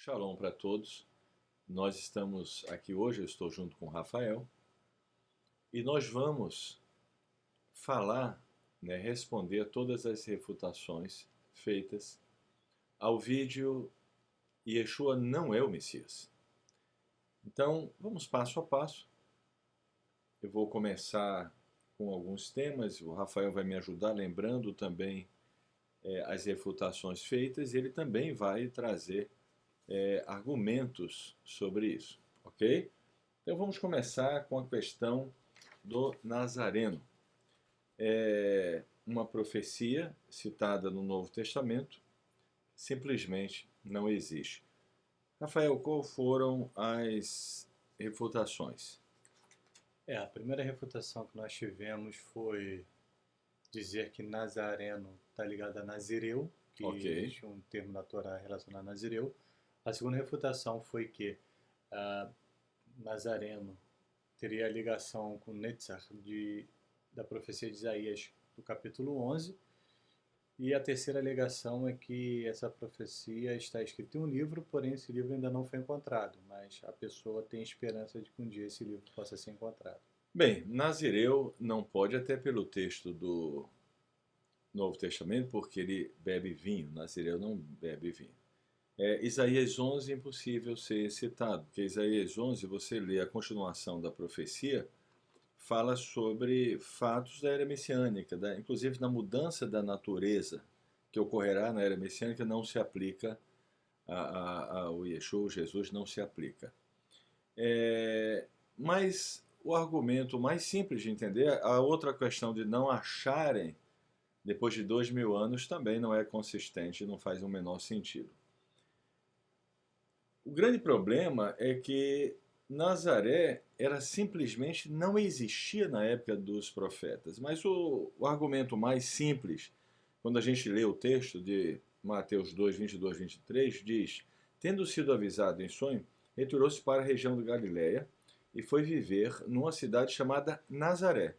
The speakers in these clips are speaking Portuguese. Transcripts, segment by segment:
Shalom para todos. Nós estamos aqui hoje, eu estou junto com o Rafael, e nós vamos falar, responder todas as refutações feitas ao vídeo Yeshua não é o Messias. Então, vamos passo a passo. Eu vou começar com alguns temas, o Rafael vai me ajudar lembrando também as refutações feitas, e ele também vai trazer argumentos sobre isso, ok? Então vamos começar com a questão do Nazareno. Uma profecia citada no Novo Testamento simplesmente não existe. Rafael, qual foram as refutações? A primeira refutação que nós tivemos foi dizer que Nazareno está ligado a Nazireu, que existe um termo na Torá relacionado a Nazireu. A segunda refutação foi que Nazareno teria ligação com Netzach da profecia de Isaías, do capítulo 11. E a terceira alegação é que essa profecia está escrita em um livro, porém esse livro ainda não foi encontrado, mas a pessoa tem esperança de que um dia esse livro possa ser encontrado. Bem, Nazireu não pode, até pelo texto do Novo Testamento, porque ele bebe vinho. Nazireu não bebe vinho. Isaías 11 é impossível ser citado, porque Isaías 11, você lê a continuação da profecia, fala sobre fatos da era messiânica, inclusive na mudança da natureza que ocorrerá na era messiânica, não se aplica ao Yeshua, Jesus não se aplica. Mas o argumento mais simples de entender, a outra questão de não acharem depois de 2000 anos também não é consistente, não faz o menor sentido. O grande problema é que Nazaré simplesmente não existia na época dos profetas. Mas o argumento mais simples, quando a gente lê o texto de Mateus 2, 22, 23, diz: tendo sido avisado em sonho, retirou-se para a região de Galiléia e foi viver numa cidade chamada Nazaré.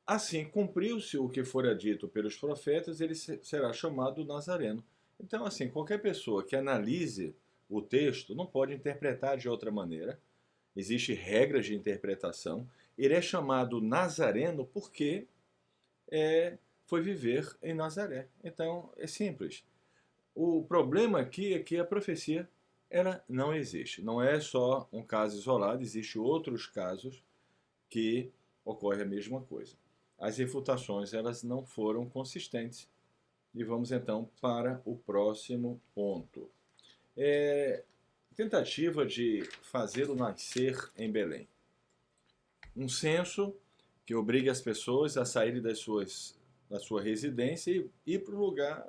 Assim, cumpriu-se o que fora dito pelos profetas, ele será chamado Nazareno. Então, assim, qualquer pessoa que analise o texto não pode interpretar de outra maneira. Existem regras de interpretação. Ele é chamado Nazareno porque foi viver em Nazaré. Então, é simples. O problema aqui é que a profecia ela não existe. Não é só um caso isolado, existem outros casos que ocorre a mesma coisa. As refutações elas não foram consistentes. E vamos então para o próximo ponto. Tentativa de fazê-lo nascer em Belém. Um censo que obriga as pessoas a saírem da sua residência e ir para o lugar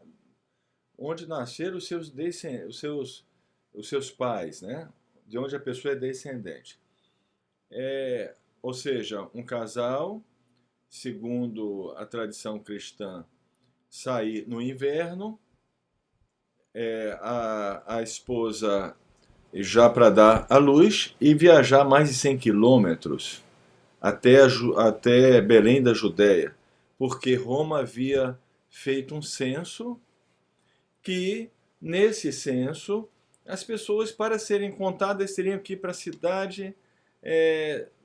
onde nasceram os seus pais, né? De onde a pessoa é descendente. Ou seja, um casal, segundo a tradição cristã, sair no inverno, a esposa já para dar à luz e viajar mais de 100 quilômetros até Belém da Judéia, porque Roma havia feito um censo que, nesse censo, as pessoas, para serem contadas, teriam que ir para a cidade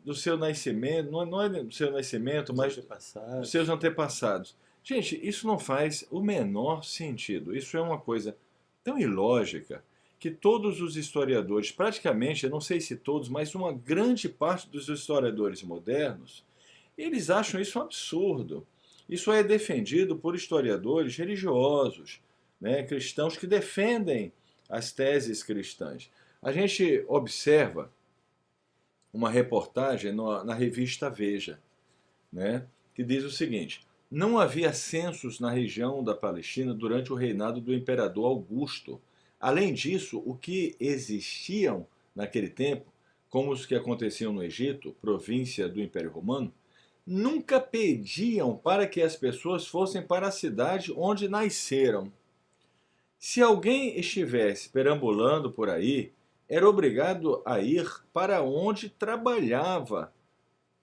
do seu nascimento, não é do seu nascimento, mas dos seus antepassados. Gente, isso não faz o menor sentido. Isso é uma coisa tão ilógica que todos os historiadores, praticamente, eu não sei se todos, mas uma grande parte dos historiadores modernos, eles acham isso um absurdo. Isso é defendido por historiadores religiosos, cristãos que defendem as teses cristãs. A gente observa uma reportagem na revista Veja, que diz o seguinte: não havia censos na região da Palestina durante o reinado do imperador Augusto. Além disso, o que existiam naquele tempo, como os que aconteciam no Egito, província do Império Romano, nunca pediam para que as pessoas fossem para a cidade onde nasceram. Se alguém estivesse perambulando por aí, era obrigado a ir para onde trabalhava.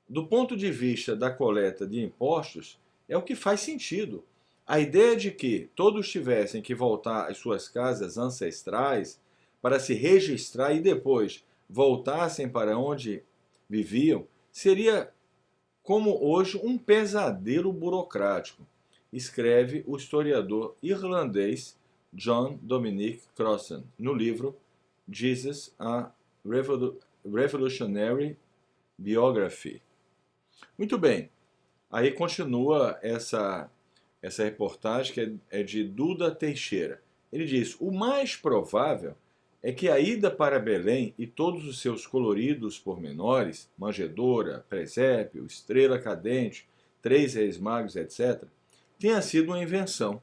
Do ponto de vista da coleta de impostos, é o que faz sentido. A ideia de que todos tivessem que voltar às suas casas ancestrais para se registrar e depois voltassem para onde viviam, seria como hoje um pesadelo burocrático, escreve o historiador irlandês John Dominic Crossan no livro Jesus, a Revolutionary Biography. Muito bem, aí continua essa reportagem que é de Duda Teixeira. Ele diz: o mais provável é que a ida para Belém e todos os seus coloridos pormenores, manjedoura, presépio, estrela cadente, 3 reis magos, etc., tenha sido uma invenção.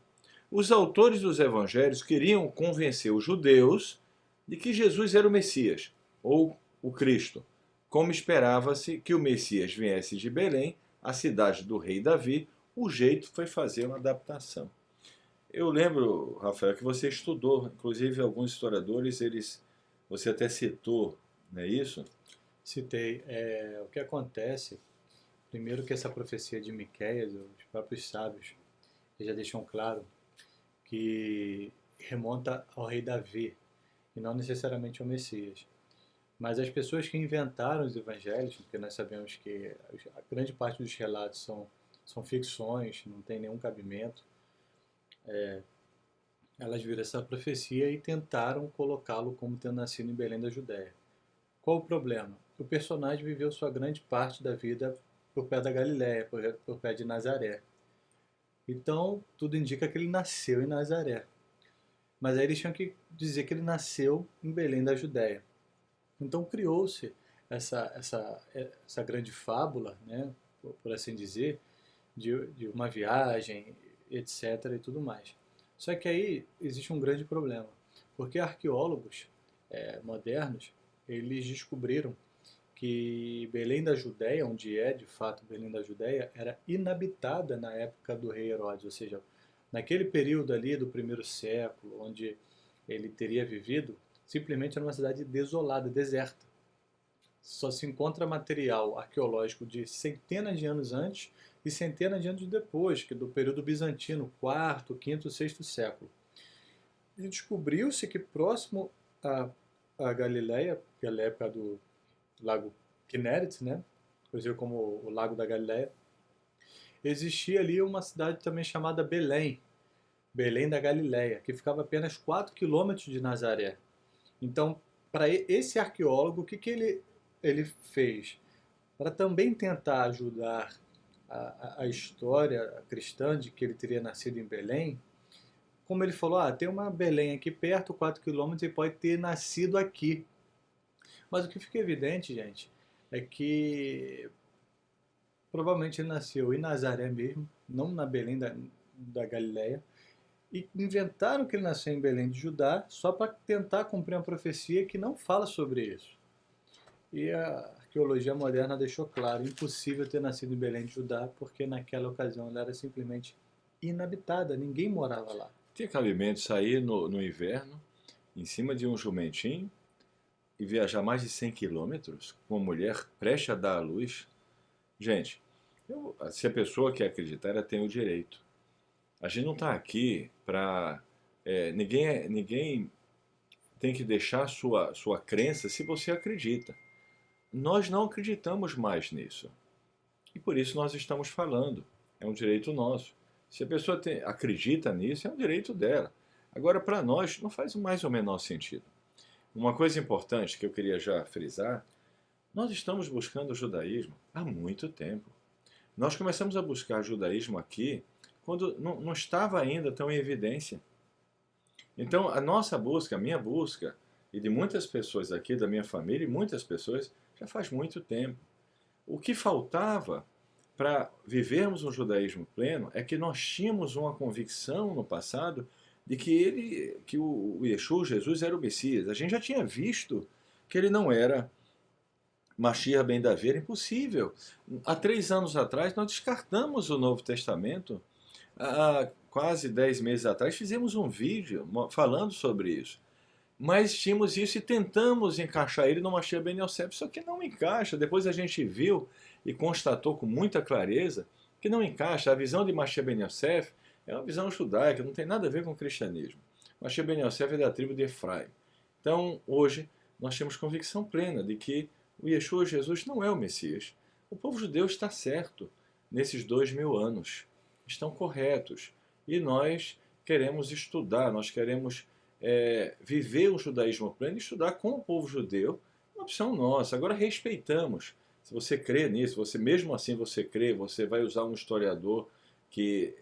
Os autores dos evangelhos queriam convencer os judeus de que Jesus era o Messias, ou o Cristo, como esperava-se que o Messias viesse de Belém, a cidade do rei Davi. O jeito foi fazer uma adaptação. Eu lembro, Rafael, que você estudou, inclusive alguns historiadores, você até citou, não é isso? Citei. O que acontece, primeiro que essa profecia de Miqueias, os próprios sábios, já deixam claro que remonta ao rei Davi, e não necessariamente ao Messias. Mas as pessoas que inventaram os evangelhos, porque nós sabemos que a grande parte dos relatos são ficções, não tem nenhum cabimento, elas viram essa profecia e tentaram colocá-lo como tendo nascido em Belém da Judéia. Qual o problema? O personagem viveu sua grande parte da vida por pé da Galiléia, por pé de Nazaré. Então, tudo indica que ele nasceu em Nazaré. Mas aí eles tinham que dizer que ele nasceu em Belém da Judéia. Então criou-se essa grande fábula, né, por assim dizer, de uma viagem, etc. e tudo mais. Só que aí existe um grande problema, porque arqueólogos modernos, eles descobriram que Belém da Judéia, onde é de fato Belém da Judéia, era inabitada na época do rei Herodes, ou seja, naquele período ali do primeiro século, onde ele teria vivido, simplesmente era uma cidade desolada, deserta. Só se encontra material arqueológico de centenas de anos antes e centenas de anos depois, que é do período bizantino, quarto, quinto, sexto século. E descobriu-se que próximo a Galileia, que é a época do Lago Kinneret, né, conhecido como o Lago da Galileia, existia ali uma cidade também chamada Belém, Belém da Galileia, que ficava apenas 4 quilômetros de Nazaré. Então, para esse arqueólogo, o que ele fez? Para também tentar ajudar a história cristã de que ele teria nascido em Belém, como ele falou, tem uma Belém aqui perto, 4 quilômetros, e pode ter nascido aqui. Mas o que fica evidente, gente, é que provavelmente ele nasceu em Nazaré mesmo, não na Belém da Galileia, e inventaram que ele nasceu em Belém de Judá só para tentar cumprir uma profecia que não fala sobre isso. E a arqueologia moderna deixou claro, impossível ter nascido em Belém de Judá, porque naquela ocasião ela era simplesmente inabitada, ninguém morava lá. Tinha cabimento sair no inverno, em cima de um jumentinho, e viajar mais de 100 quilômetros com uma mulher prestes a dar à luz? Gente, se a pessoa quer acreditar, ela tem o direito. A gente não está aqui para... ninguém tem que deixar sua crença se você acredita. Nós não acreditamos mais nisso. E por isso nós estamos falando. É um direito nosso. Se a pessoa acredita nisso, é um direito dela. Agora, para nós, não faz mais ou menor sentido. Uma coisa importante que eu queria já frisar, nós estamos buscando o judaísmo há muito tempo. Nós começamos a buscar judaísmo aqui quando não estava ainda tão em evidência. Então, a nossa busca, a minha busca, e de muitas pessoas aqui, da minha família, e muitas pessoas, já faz muito tempo. O que faltava para vivermos um judaísmo pleno é que nós tínhamos uma convicção no passado de que o Yeshua, Jesus, era o Messias. A gente já tinha visto que ele não era Mashiach ben Davi, era impossível. Há 3 anos atrás, nós descartamos o Novo Testamento. Há quase 10 meses atrás, fizemos um vídeo falando sobre isso. Mas tínhamos isso e tentamos encaixar ele no Mashiach ben Yosef, só que não encaixa. Depois a gente viu e constatou com muita clareza que não encaixa. A visão de Mashiach ben Yosef é uma visão judaica, não tem nada a ver com o cristianismo. Mashiach ben Yosef é da tribo de Efraim. Então, hoje, nós temos convicção plena de que o Yeshua Jesus não é o Messias. O povo judeu está certo nesses 2000 anos. Estão corretos. E nós queremos estudar, nós queremos viver o judaísmo pleno e estudar com o povo judeu. É uma opção nossa. Agora respeitamos. Se você crê nisso, você mesmo assim você crê, você vai usar um historiador que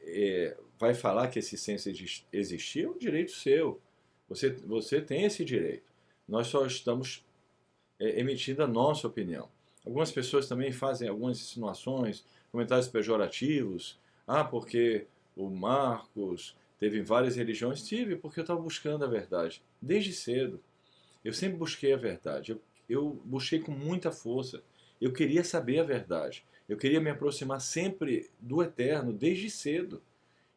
vai falar que esse censo existia, é um direito seu. Você tem esse direito. Nós só estamos emitindo a nossa opinião. Algumas pessoas também fazem algumas insinuações, comentários pejorativos. Ah, porque o Marcos teve em várias religiões. Tive, porque eu estava buscando a verdade. Desde cedo. Eu sempre busquei a verdade. Eu busquei com muita força. Eu queria saber a verdade. Eu queria me aproximar sempre do eterno, desde cedo.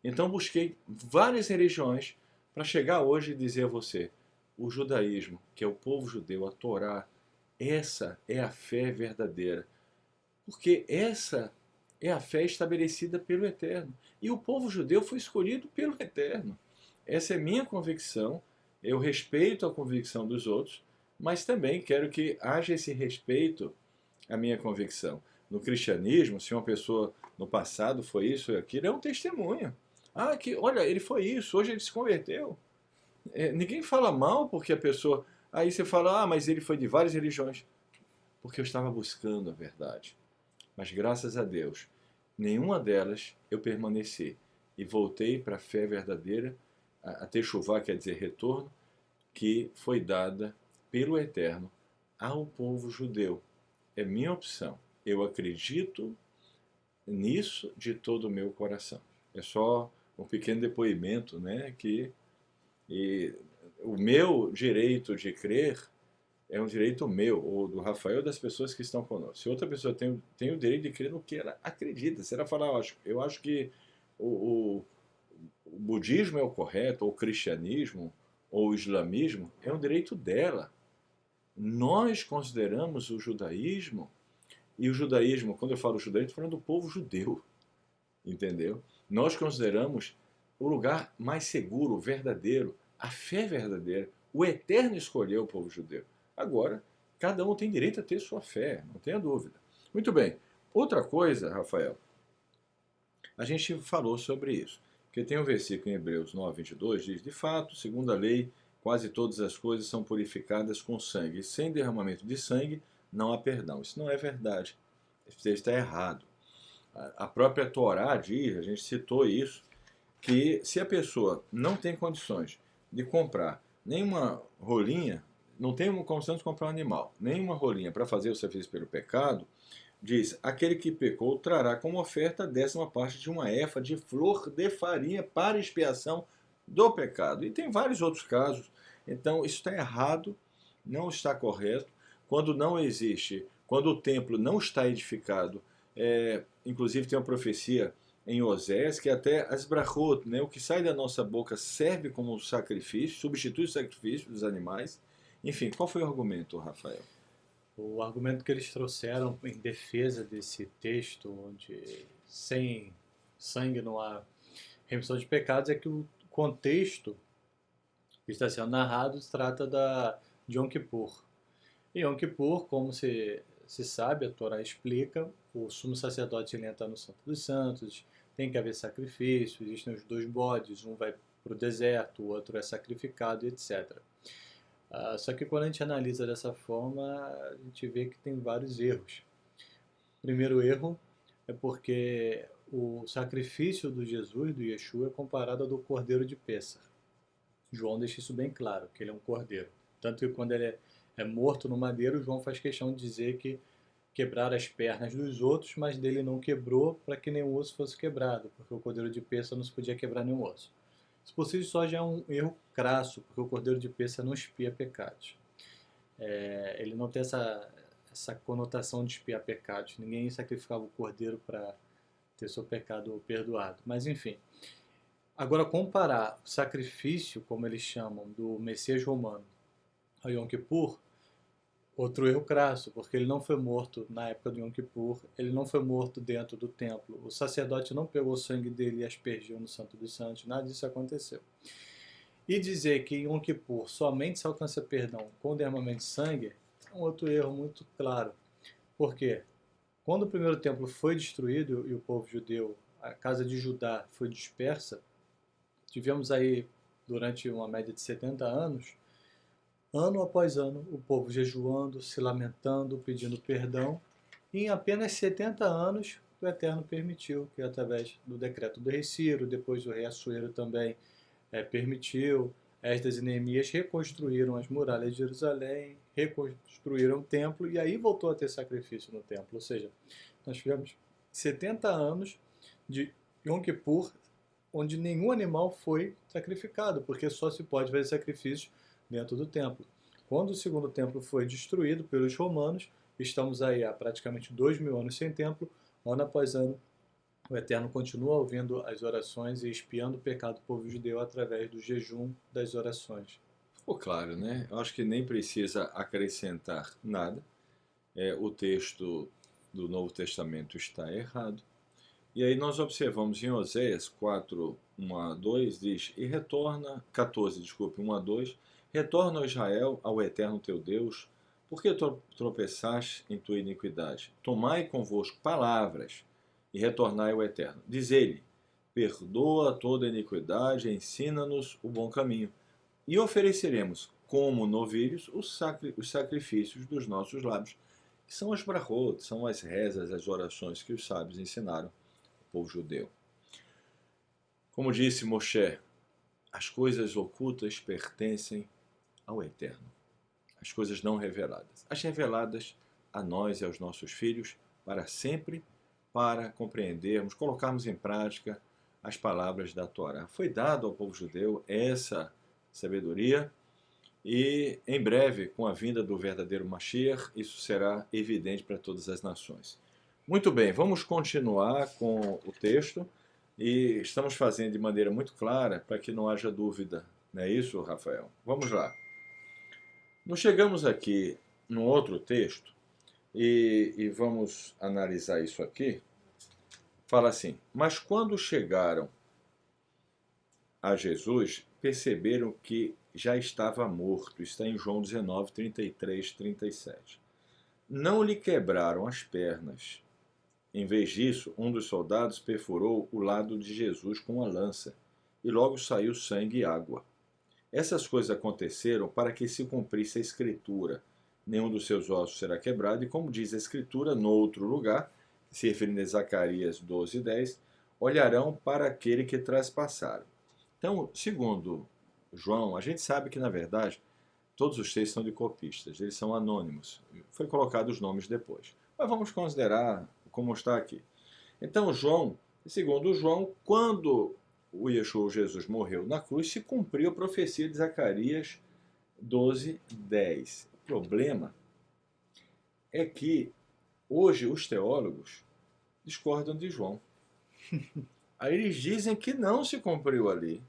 Então busquei várias religiões para chegar hoje e dizer a você: o judaísmo, que é o povo judeu, a Torá, essa é a fé verdadeira. Porque essa é a fé estabelecida pelo Eterno. E o povo judeu foi escolhido pelo Eterno. Essa é minha convicção. Eu respeito a convicção dos outros, mas também quero que haja esse respeito à minha convicção. No cristianismo, se uma pessoa no passado foi isso e aquilo, é um testemunho. Ah, olha, ele foi isso, hoje ele se converteu. Ninguém fala mal porque a pessoa. Aí você fala, ah, mas ele foi de várias religiões. Porque eu estava buscando a verdade. Mas graças a Deus, nenhuma delas eu permaneci. E voltei para a fé verdadeira, a techuvá, quer dizer retorno, que foi dada pelo Eterno ao povo judeu. É minha opção. Eu acredito nisso de todo o meu coração. É só um pequeno depoimento, né, e o meu direito de crer é um direito meu, ou do Rafael, das pessoas que estão conosco. Se outra pessoa tem o direito de crer no que ela acredita, se ela falar, eu acho que o, o budismo é o correto, ou o cristianismo, ou o islamismo, é um direito dela. Nós consideramos o judaísmo, e o judaísmo, quando eu falo judaísmo, estou falando do povo judeu, entendeu? Nós consideramos o lugar mais seguro, verdadeiro, a fé verdadeira. O Eterno escolheu o povo judeu. Agora, cada um tem direito a ter sua fé, não tenha dúvida. Muito bem. Outra coisa, Rafael, a gente falou sobre isso. Porque tem um versículo em Hebreus 9, 22, diz: de fato, segundo a lei, quase todas as coisas são purificadas com sangue. E sem derramamento de sangue, não há perdão. Isso não é verdade. Isso está errado. A própria Torá diz, a gente citou isso, que se a pessoa não tem condições de comprar nenhuma rolinha, não tem condição de comprar um animal, nenhuma rolinha para fazer o sacrifício pelo pecado, diz: aquele que pecou trará como oferta a 10ª parte de uma efa de flor de farinha para expiação do pecado. E tem vários outros casos. Então isso está errado, não está correto. Quando não existe, quando o templo não está edificado, inclusive tem uma profecia em Osés que até as brachot, né, o que sai da nossa boca serve como sacrifício, substitui o sacrifício dos animais. Enfim, qual foi o argumento, Rafael? O argumento que eles trouxeram em defesa desse texto, onde sem sangue não há remissão de pecados, é que o contexto que está sendo narrado trata de Yom Kippur. Em Yom Kippur, como se sabe, a Torá explica, o sumo sacerdote entra no Santo dos Santos, tem que haver sacrifício, existem os 2 bodes, um vai para o deserto, o outro é sacrificado, etc. Só que quando a gente analisa dessa forma, a gente vê que tem vários erros. O primeiro erro é porque o sacrifício do Jesus, do Yeshua, é comparado ao do cordeiro de Pêssar. João deixa isso bem claro, que ele é um cordeiro. Tanto que quando ele é morto no madeiro, João faz questão de dizer que quebraram as pernas dos outros, mas dele não quebrou para que nenhum osso fosse quebrado, porque o cordeiro de Pêssar não se podia quebrar nenhum osso. Isso por si só já é um erro crasso, porque o cordeiro de Pêssar não expia pecados. Ele não tem essa conotação de expiar pecados. Ninguém sacrificava o cordeiro para ter seu pecado perdoado. Mas enfim. Agora, comparar o sacrifício, como eles chamam, do Messias romano ao Yom Kippur, outro erro crasso, porque ele não foi morto na época do Yom Kippur, ele não foi morto dentro do templo, o sacerdote não pegou o sangue dele e aspergiu no Santo dos Santos, nada disso aconteceu. E dizer que em Yom Kippur somente se alcança perdão com derramamento de sangue é um outro erro muito claro. Por quê? Quando o primeiro templo foi destruído e o povo judeu, a casa de Judá foi dispersa, tivemos aí durante uma média de 70 anos, ano após ano, o povo jejuando, se lamentando, pedindo perdão, e em apenas 70 anos o Eterno permitiu que através do decreto do rei Ciro, depois do rei Assuero também permitiu, Esdras e Neemias reconstruíram as muralhas de Jerusalém, reconstruíram o templo e aí voltou a ter sacrifício no templo. Ou seja, nós tivemos 70 anos de Yom Kippur onde nenhum animal foi sacrificado, porque só se pode fazer sacrifício dentro do templo. Quando o segundo templo foi destruído pelos romanos, estamos aí há praticamente 2000 anos sem templo, ano após ano, o Eterno continua ouvindo as orações e expiando o pecado do povo judeu através do jejum das orações. Ficou claro, né? Eu acho que nem precisa acrescentar nada. O texto do Novo Testamento está errado. E aí nós observamos em Oséias 4, 1 a 2, diz, e retorna, 14, desculpe, 1 a 2, retorna, ó Israel, ao Eterno teu Deus, porque tropeçaste em tua iniquidade. Tomai convosco palavras e retornai ao Eterno. Diz ele, perdoa toda iniquidade, ensina-nos o bom caminho. E ofereceremos, como novilhos, os sacrifícios dos nossos lábios, que são as brachot, são as rezas, as orações que os sábios ensinaram ao povo judeu. Como disse Moshe, as coisas ocultas pertencem ao Eterno. As coisas não reveladas. As reveladas a nós e aos nossos filhos para sempre, para compreendermos, colocarmos em prática as palavras da Torá. Foi dado ao povo judeu essa sabedoria e em breve, com a vinda do verdadeiro Mashiach, isso será evidente para todas as nações. Muito bem, vamos continuar com o texto e estamos fazendo de maneira muito clara para que não haja dúvida. Não é isso, Rafael? Vamos lá. Nós chegamos aqui num outro texto e vamos analisar isso aqui. Fala assim, mas quando chegaram a Jesus, perceberam que já estava morto. Está em João 19, 33, 37. Não lhe quebraram as pernas. Em vez disso, um dos soldados perfurou o lado de Jesus com uma lança, e logo saiu sangue e água. Essas coisas aconteceram para que se cumprisse a Escritura. Nenhum dos seus ossos será quebrado, e como diz a Escritura, no outro lugar, se referindo a Zacarias 12, 10, olharão para aquele que traspassaram. Então, segundo João, a gente sabe que, na verdade, todos os textos são de copistas, eles são anônimos. Foi colocado os nomes depois. Mas vamos considerar como está aqui. Então, João, segundo João, quando o Yeshua, Jesus, morreu na cruz, se cumpriu a profecia de Zacarias 12, 10. O problema é que hoje os teólogos discordam de João. Aí eles dizem que não se cumpriu ali,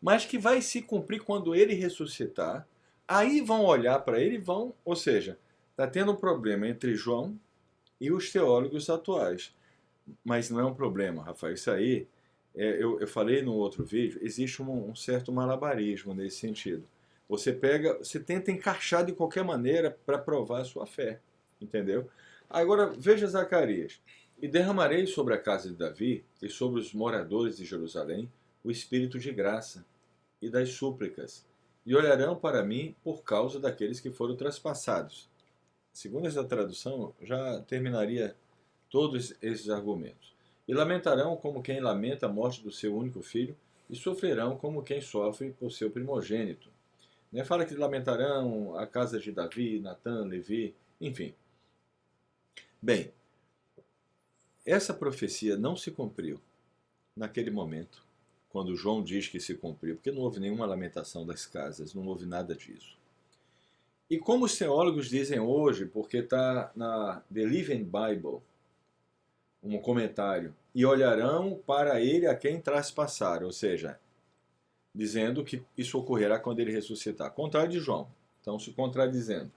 mas que vai se cumprir quando ele ressuscitar. Aí vão olhar para ele e vão, ou seja, está tendo um problema entre João e os teólogos atuais. Mas não é um problema, Rafael. Isso aí, eu falei no outro vídeo, existe um certo malabarismo nesse sentido. Você tenta encaixar de qualquer maneira para provar a sua fé, entendeu? Agora, veja Zacarias. E derramarei sobre a casa de Davi e sobre os moradores de Jerusalém o espírito de graça e das súplicas, e olharão para mim por causa daqueles que foram traspassados. Segundo essa tradução, já terminaria todos esses argumentos. E lamentarão como quem lamenta a morte do seu único filho, e sofrerão como quem sofre por seu primogênito. Fala que lamentarão a casa de Davi, Natã, Levi, enfim. Bem, essa profecia não se cumpriu naquele momento, quando João diz que se cumpriu, porque não houve nenhuma lamentação das casas, não houve nada disso. E como os teólogos dizem hoje, porque está na The Living Bible, um comentário, e olharão para ele a quem traspassaram, ou seja, dizendo que isso ocorrerá quando ele ressuscitar. Contrário de João, então se contradizendo.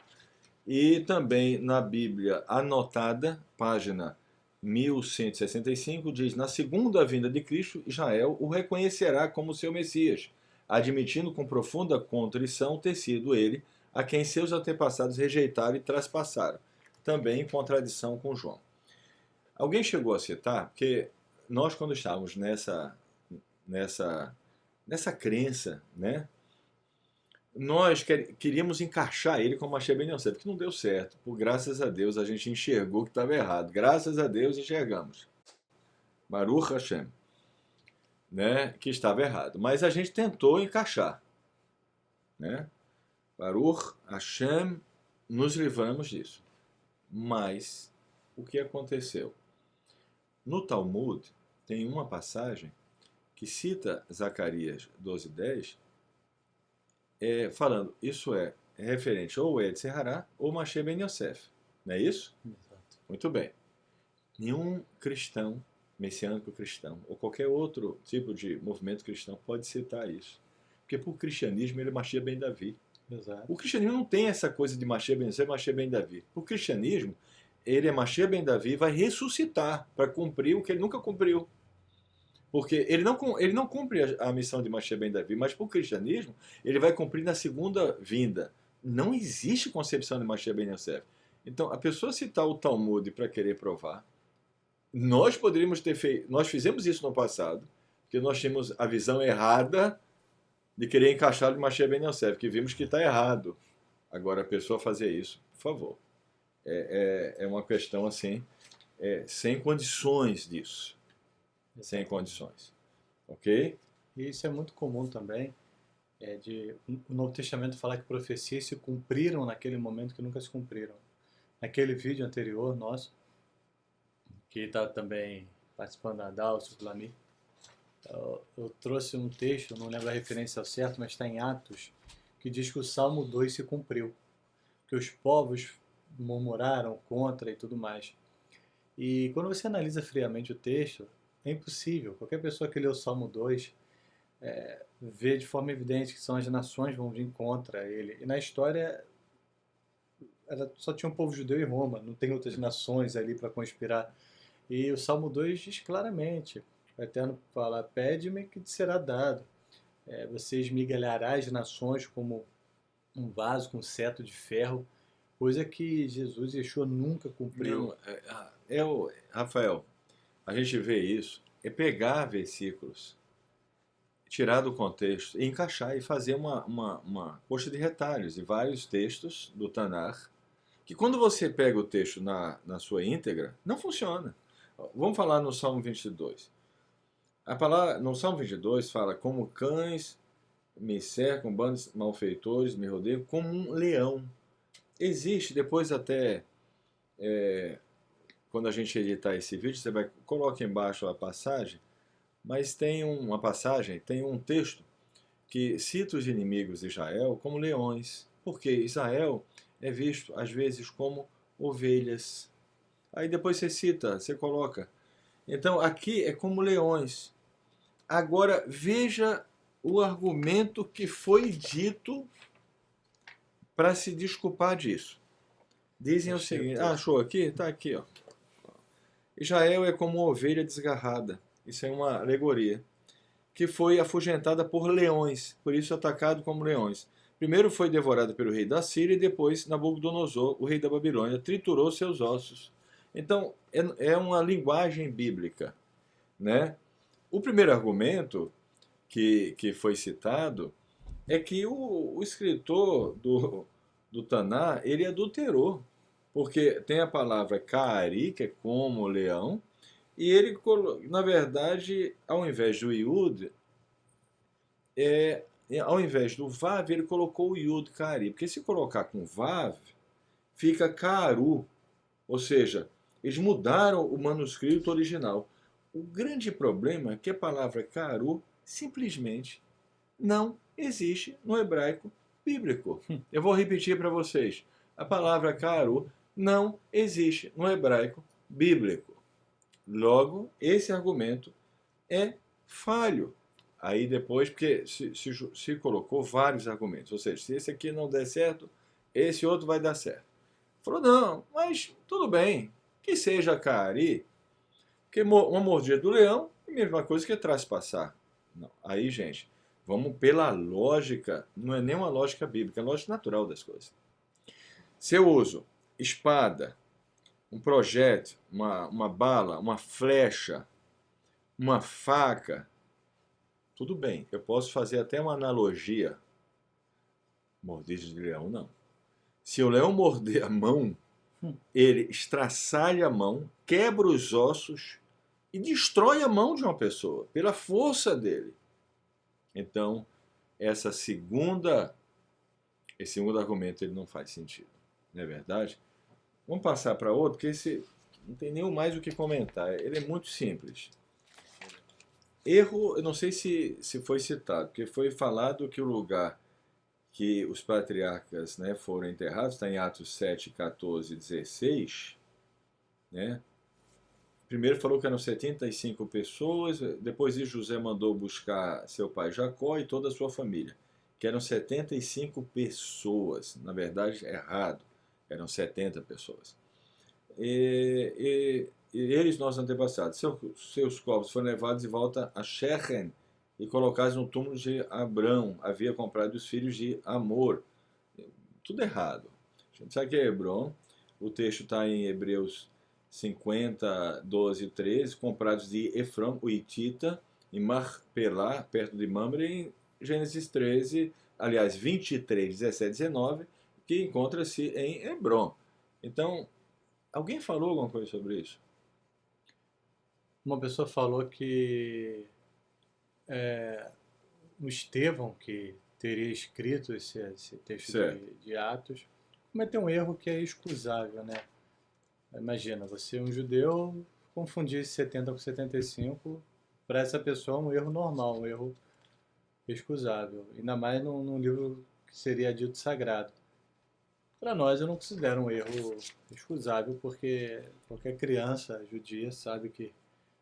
E também na Bíblia anotada, página 1165, diz, na segunda vinda de Cristo, Israel o reconhecerá como seu Messias, admitindo com profunda contrição ter sido ele a quem seus antepassados rejeitaram e traspassaram, também em contradição com João. Alguém chegou a citar, porque nós quando estávamos nessa crença, né, nós queríamos encaixar ele com Mashiach ben Yosef, que não deu certo. Por graças a Deus a gente enxergou que estava errado. Graças a Deus enxergamos. Baruch Hashem. Né, que estava errado. Mas a gente tentou encaixar. Né? Baruch Hashem, nos livramos disso. Mas o que aconteceu? No Talmud tem uma passagem que cita Zacarias 12:10, falando, isso é referente ou Ed Serhará ou Mashiach ben Yosef. Não é isso? Exato. Muito bem. Nenhum cristão, messiânico cristão, ou qualquer outro tipo de movimento cristão pode citar isso. Porque para o cristianismo ele é Mashiach ben Davi. Exato. O cristianismo não tem essa coisa de Mashiach ben Yosef, Mashiach ben Davi. O cristianismo, ele é Mashiach ben Davi e vai ressuscitar para cumprir o que ele nunca cumpriu. Porque ele não cumpre a missão de Mashiach ben Davi, mas para o cristianismo ele vai cumprir na segunda vinda. Não existe concepção de Mashiach ben Yosef. Então, a pessoa citar o Talmud para querer provar, nós poderíamos ter feito, nós fizemos isso no passado, porque nós tínhamos a visão errada de querer encaixar o Mashiach ben Yosef, que vimos que está errado. Agora, a pessoa fazer isso, por favor, é uma questão assim, sem condições disso. Sem condições. Ok? E isso é muito comum também, o Novo Testamento falar que profecias se cumpriram naquele momento que nunca se cumpriram. Naquele vídeo anterior nosso, que está também participando da Dalcio, do Lami, eu trouxe um texto, não lembro a referência ao certo, mas está em Atos, que diz que o Salmo 2 se cumpriu, que os povos murmuraram contra e tudo mais. E quando você analisa friamente o texto, é impossível. Qualquer pessoa que lê o Salmo 2 vê de forma evidente que são as nações que vão vir contra ele. E na história, só tinha um povo judeu e Roma, não tem outras nações ali para conspirar. E o Salmo 2 diz claramente, o Eterno fala, pede-me que te será dado. Você esmigalhará as nações como um vaso com cetro de ferro, coisa que Jesus e Yeshua nunca cumpriu. Rafael, a gente vê isso, pegar versículos, tirar do contexto, e encaixar e fazer uma coxa de retalhos de vários textos do Tanar, que quando você pega o texto na sua íntegra, não funciona. Vamos falar no Salmo 22. No Salmo 22 fala, como cães me cercam, bandos malfeitores me rodeiam, como um leão. Existe, depois até... quando a gente editar esse vídeo, você vai colocar embaixo a passagem, mas tem uma passagem, tem um texto que cita os inimigos de Israel como leões, porque Israel é visto às vezes como ovelhas. Aí depois você cita, você coloca. Então aqui é como leões. Agora veja o argumento que foi dito para se desculpar disso. Dizem o seguinte, achou aqui? Está aqui, ó. Israel é como uma ovelha desgarrada, isso é uma alegoria, que foi afugentada por leões, por isso atacado como leões. Primeiro foi devorado pelo rei da Síria e depois Nabucodonosor, o rei da Babilônia, triturou seus ossos. Então, é uma linguagem bíblica. Né? O primeiro argumento que foi citado é que o escritor do Taná, ele adulterou. Porque tem a palavra Kaari, que é como leão, e ele, na verdade, ao invés do Yud, ao invés do Vav, ele colocou o Yud Kaari. Porque se colocar com Vav, fica Karu. Ou seja, eles mudaram o manuscrito original. O grande problema é que a palavra Karu simplesmente não existe no hebraico bíblico. Eu vou repetir para vocês. A palavra Karu não existe no hebraico bíblico. Logo, esse argumento é falho. Aí depois, porque se colocou vários argumentos, ou seja, se esse aqui não der certo, esse outro vai dar certo. Falou, não, mas tudo bem, que seja Kaari, porque uma mordida do leão é a mesma coisa que traspassar. Não. Aí, gente, Vamos pela lógica, não é nem uma lógica bíblica, é a lógica natural das coisas. Se eu uso espada, um projétil, uma bala, uma flecha, uma faca, tudo bem, eu posso fazer até uma analogia. Mordida de leão, não. Se o leão morder a mão, ele estraçalha a mão, quebra os ossos e destrói a mão de uma pessoa, pela força dele. Então, esse segundo argumento ele não faz sentido, não é verdade? Vamos passar para outro, porque esse não tem nem mais o que comentar. Ele é muito simples. Erro, eu não sei se foi citado, porque foi falado que o lugar que os patriarcas, né, foram enterrados está em Atos 7, 14 e 16. Né? Primeiro falou que eram 75 pessoas, depois José mandou buscar seu pai Jacó e toda a sua família, que eram 75 pessoas. Na verdade, é errado, eram 70 pessoas. E eles, nossos antepassados, seus corpos foram levados de volta a Shechem e colocados no túmulo de Abrão, havia comprado os filhos de Amor. Tudo errado. A gente sabe que é Hebron, o texto está em Hebreus 50, 12 e 13, comprados de Efrão, o Hitita, em Marpelá, perto de Mamre, em Gênesis 13, aliás, 23, 17 e 19, que encontra-se em Hebron. Então, alguém falou alguma coisa sobre isso? Uma pessoa falou que o Estevão, que teria escrito esse texto de Atos, cometeu um erro que é excusável, né? Imagina, você é um judeu, confundir 70 com 75, para essa pessoa é um erro normal, um erro excusável. Ainda mais num livro que seria dito sagrado. Para nós, eu não considero um erro excusável, porque qualquer criança judia sabe que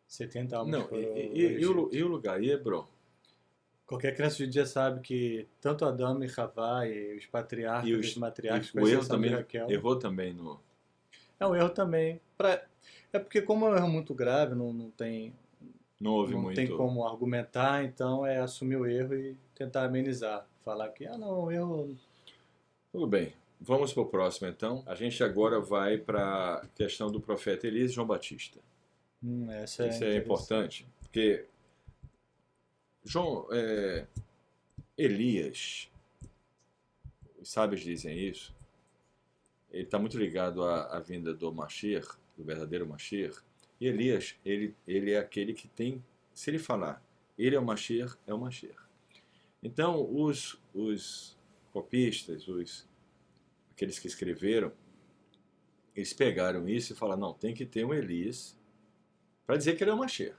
70 almas não, foram e o lugar? E Hebron? Qualquer criança judia sabe que tanto Adão e Havá e os patriarcas e os matriarcas, com exceção de Raquel, errou também no... É um erro também. É porque como é um erro muito grave, não tem como argumentar, então é assumir o erro e tentar amenizar. Falar que, não, o erro... Tudo bem. Vamos para o próximo, então. A gente agora vai para a questão do profeta Elias e João Batista. Essa Isso é importante, porque Elias, os sábios dizem isso, ele está muito ligado à vinda do Mashiach, do verdadeiro Mashiach. E Elias, ele é aquele que tem, se ele falar, ele é o Mashiach, é o Mashiach. Então, os copistas, aqueles que escreveram, eles pegaram isso e falaram, não, tem que ter um Elias para dizer que ele é o Mashiach.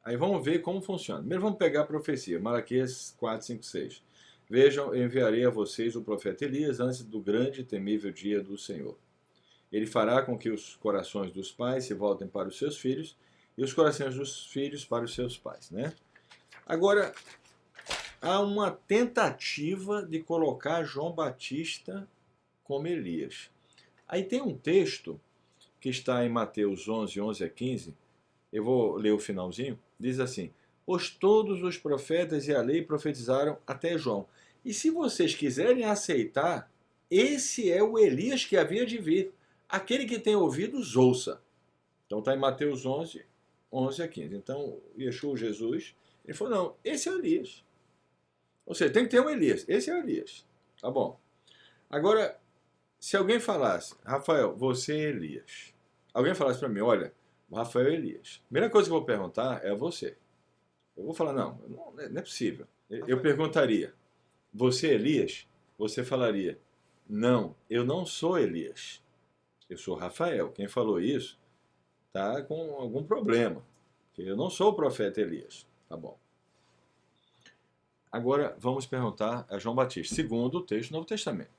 Aí vamos ver como funciona. Primeiro vamos pegar a profecia, Malaquias 4, 5, 6. Vejam, eu enviarei a vocês o profeta Elias antes do grande e temível dia do Senhor. Ele fará com que os corações dos pais se voltem para os seus filhos e os corações dos filhos para os seus pais. Né? Agora, há uma tentativa de colocar João Batista como Elias. Aí tem um texto que está em Mateus 11, 11 a 15, eu vou ler o finalzinho, diz assim, pois todos os profetas e a lei profetizaram até João. E se vocês quiserem aceitar, esse é o Elias que havia de vir. Aquele que tem ouvidos, ouça. Então está em Mateus 11, 11 a 15. Então, Yeshua, Jesus, ele falou, não, esse é o Elias. Ou seja, tem que ter um Elias. Esse é o Elias. Tá bom. Agora, se alguém falasse, Rafael, você é Elias. Alguém falasse para mim, olha, o Rafael é Elias. A primeira coisa que eu vou perguntar é a você. Eu vou falar, não é possível. Eu perguntaria, você é Elias? Você falaria, não, eu não sou Elias. Eu sou Rafael. Quem falou isso está com algum problema. Porque eu não sou o profeta Elias. Tá bom. Agora vamos perguntar a João Batista, segundo o texto do Novo Testamento.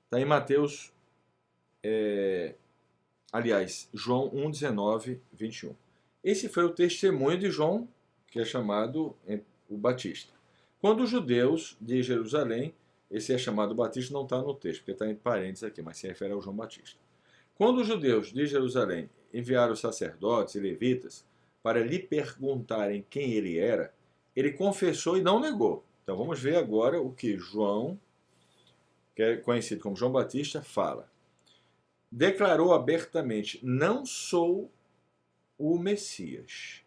Está em Mateus, João 1, 19, 21. Esse foi o testemunho de João, que é chamado o Batista. Quando os judeus de Jerusalém, esse é chamado Batista, não está no texto, porque está em parênteses aqui, mas se refere ao João Batista. Quando os judeus de Jerusalém enviaram os sacerdotes e levitas para lhe perguntarem quem ele era, ele confessou e não negou. Então vamos ver agora o que João, que é conhecido como João Batista, fala. Declarou abertamente: não sou o Messias.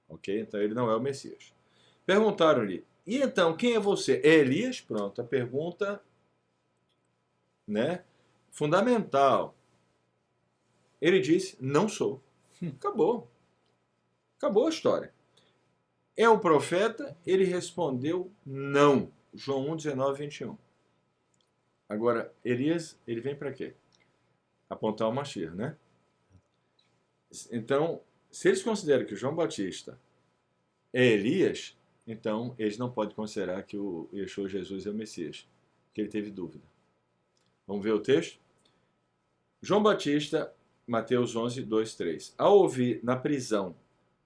Ok? Então ele não é o Messias. Perguntaram-lhe: e então, quem é você? É Elias? Pronto, a pergunta, né, fundamental. Ele disse: não sou. Acabou. Acabou a história. É o profeta? Ele respondeu: não. João 1, 19, 21. Agora, Elias, ele vem para quê? Apontar o Mashiach, né? Então, se eles consideram que João Batista é Elias, então eles não podem considerar que o Yeshua Jesus é o Messias, que ele teve dúvida. Vamos ver o texto? João Batista, Mateus 11, 2, 3. Ao ouvir na prisão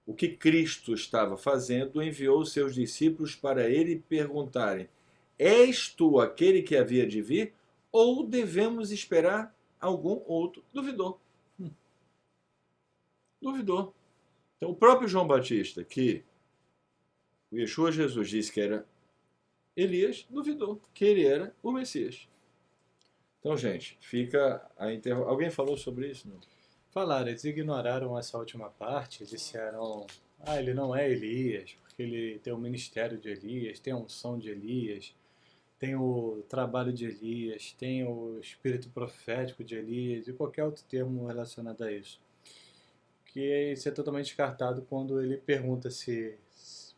o que Cristo estava fazendo, enviou os seus discípulos para ele perguntarem: és tu aquele que havia de vir, ou devemos esperar algum outro? Duvidou. Duvidou. Então, o próprio João Batista, que o Yeshua Jesus disse que era Elias, duvidou que ele era o Messias. Então, gente, fica a interrogação. Alguém falou sobre isso? Não? Falaram, eles ignoraram essa última parte, disseram, ele não é Elias, porque ele tem o ministério de Elias, tem a unção de Elias, tem o trabalho de Elias, tem o espírito profético de Elias e qualquer outro termo relacionado a isso. Que isso é totalmente descartado quando ele pergunta se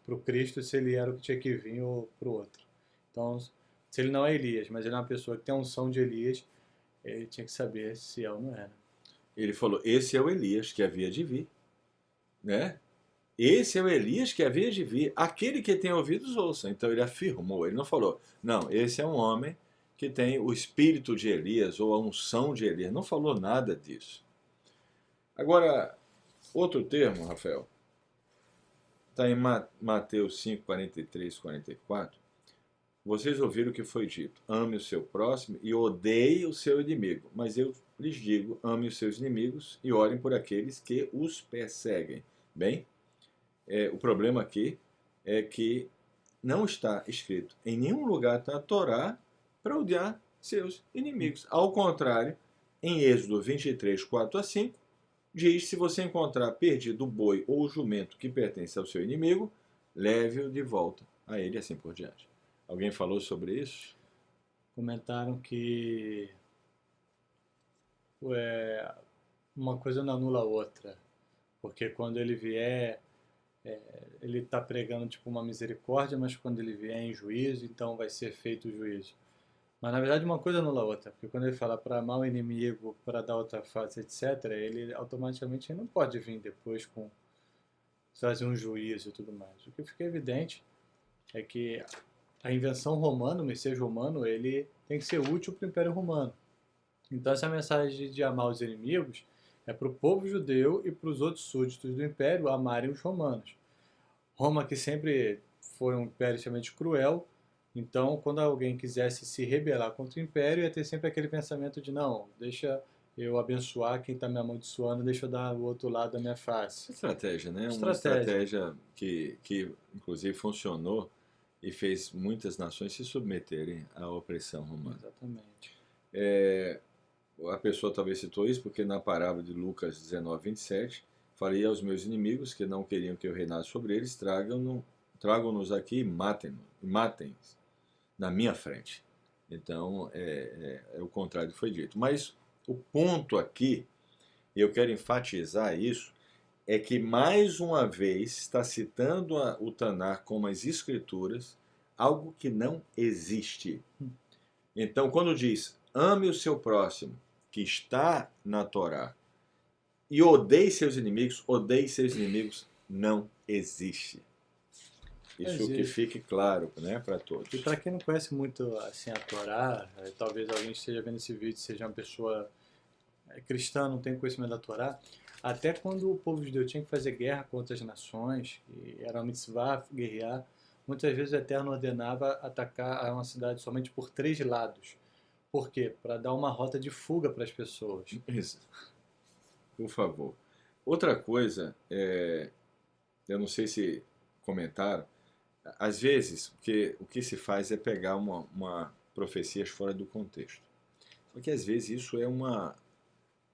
para o Cristo se ele era o que tinha que vir ou para o outro. Então, se ele não é Elias, mas ele é uma pessoa que tem a unção de Elias, ele tinha que saber se é ou não era. Ele falou: esse é o Elias que havia de vir, né? Esse é o Elias que havia de vir. Aquele que tem ouvidos, ouça. Então ele afirmou, ele não falou: não, esse é um homem que tem o espírito de Elias ou a unção de Elias. Não falou nada disso. Agora, outro termo, Rafael, está em Mateus 5, 43, 44. Vocês ouviram o que foi dito: ame o seu próximo e odeie o seu inimigo. Mas eu lhes digo: ame os seus inimigos e orem por aqueles que os perseguem. Bem, o problema aqui é que não está escrito em nenhum lugar da Torá para odiar seus inimigos. Ao contrário, em Êxodo 23, 4 a 5, diz: se você encontrar perdido o boi ou o jumento que pertence ao seu inimigo, leve-o de volta a ele, assim por diante. Alguém falou sobre isso? Comentaram que uma coisa não anula a outra, porque quando ele vier, ele está pregando tipo uma misericórdia, mas quando ele vier em juízo, então vai ser feito o juízo. Mas na verdade uma coisa anula a outra, porque quando ele fala para amar o inimigo, para dar outra face, etc., ele automaticamente não pode vir depois com trazer um juízo e tudo mais. O que fica evidente é que a invenção romana, o Messias romano, ele tem que ser útil para o Império Romano. Então essa mensagem de amar os inimigos é para o povo judeu e para os outros súditos do Império amarem os romanos. Roma, que sempre foi um império extremamente cruel, então quando alguém quisesse se rebelar contra o Império, ia ter sempre aquele pensamento de não, deixa eu abençoar quem está me amaldiçoando, deixa eu dar o outro lado da minha face. Estratégia, né? Uma Estratégia. estratégia que inclusive funcionou e fez muitas nações se submeterem à opressão romana. Exatamente. A pessoa talvez citou isso porque na parábola de Lucas 19, 27, falei aos meus inimigos que não queriam que eu reinasse sobre eles, tragam-nos aqui e matem na minha frente. Então, o contrário foi dito. Mas o ponto aqui, e eu quero enfatizar isso, é que mais uma vez está citando o Tanar como as escrituras, algo que não existe. Então, quando diz ame o seu próximo, que está na Torá, e odeie seus inimigos, não existe. Isso que fique claro, né, para todos. E para quem não conhece muito assim a Torá, talvez alguém esteja vendo esse vídeo seja uma pessoa cristã, não tem conhecimento da Torá, até quando o povo judeu tinha que fazer guerra contra as nações, e era uma mitzvah guerrear, muitas vezes o Eterno ordenava atacar uma cidade somente por 3 lados. Por quê? Para dar uma rota de fuga para as pessoas. Isso. Por favor. Outra coisa, eu não sei se comentaram, Às vezes, o que se faz é pegar uma profecias fora do contexto. Só que às vezes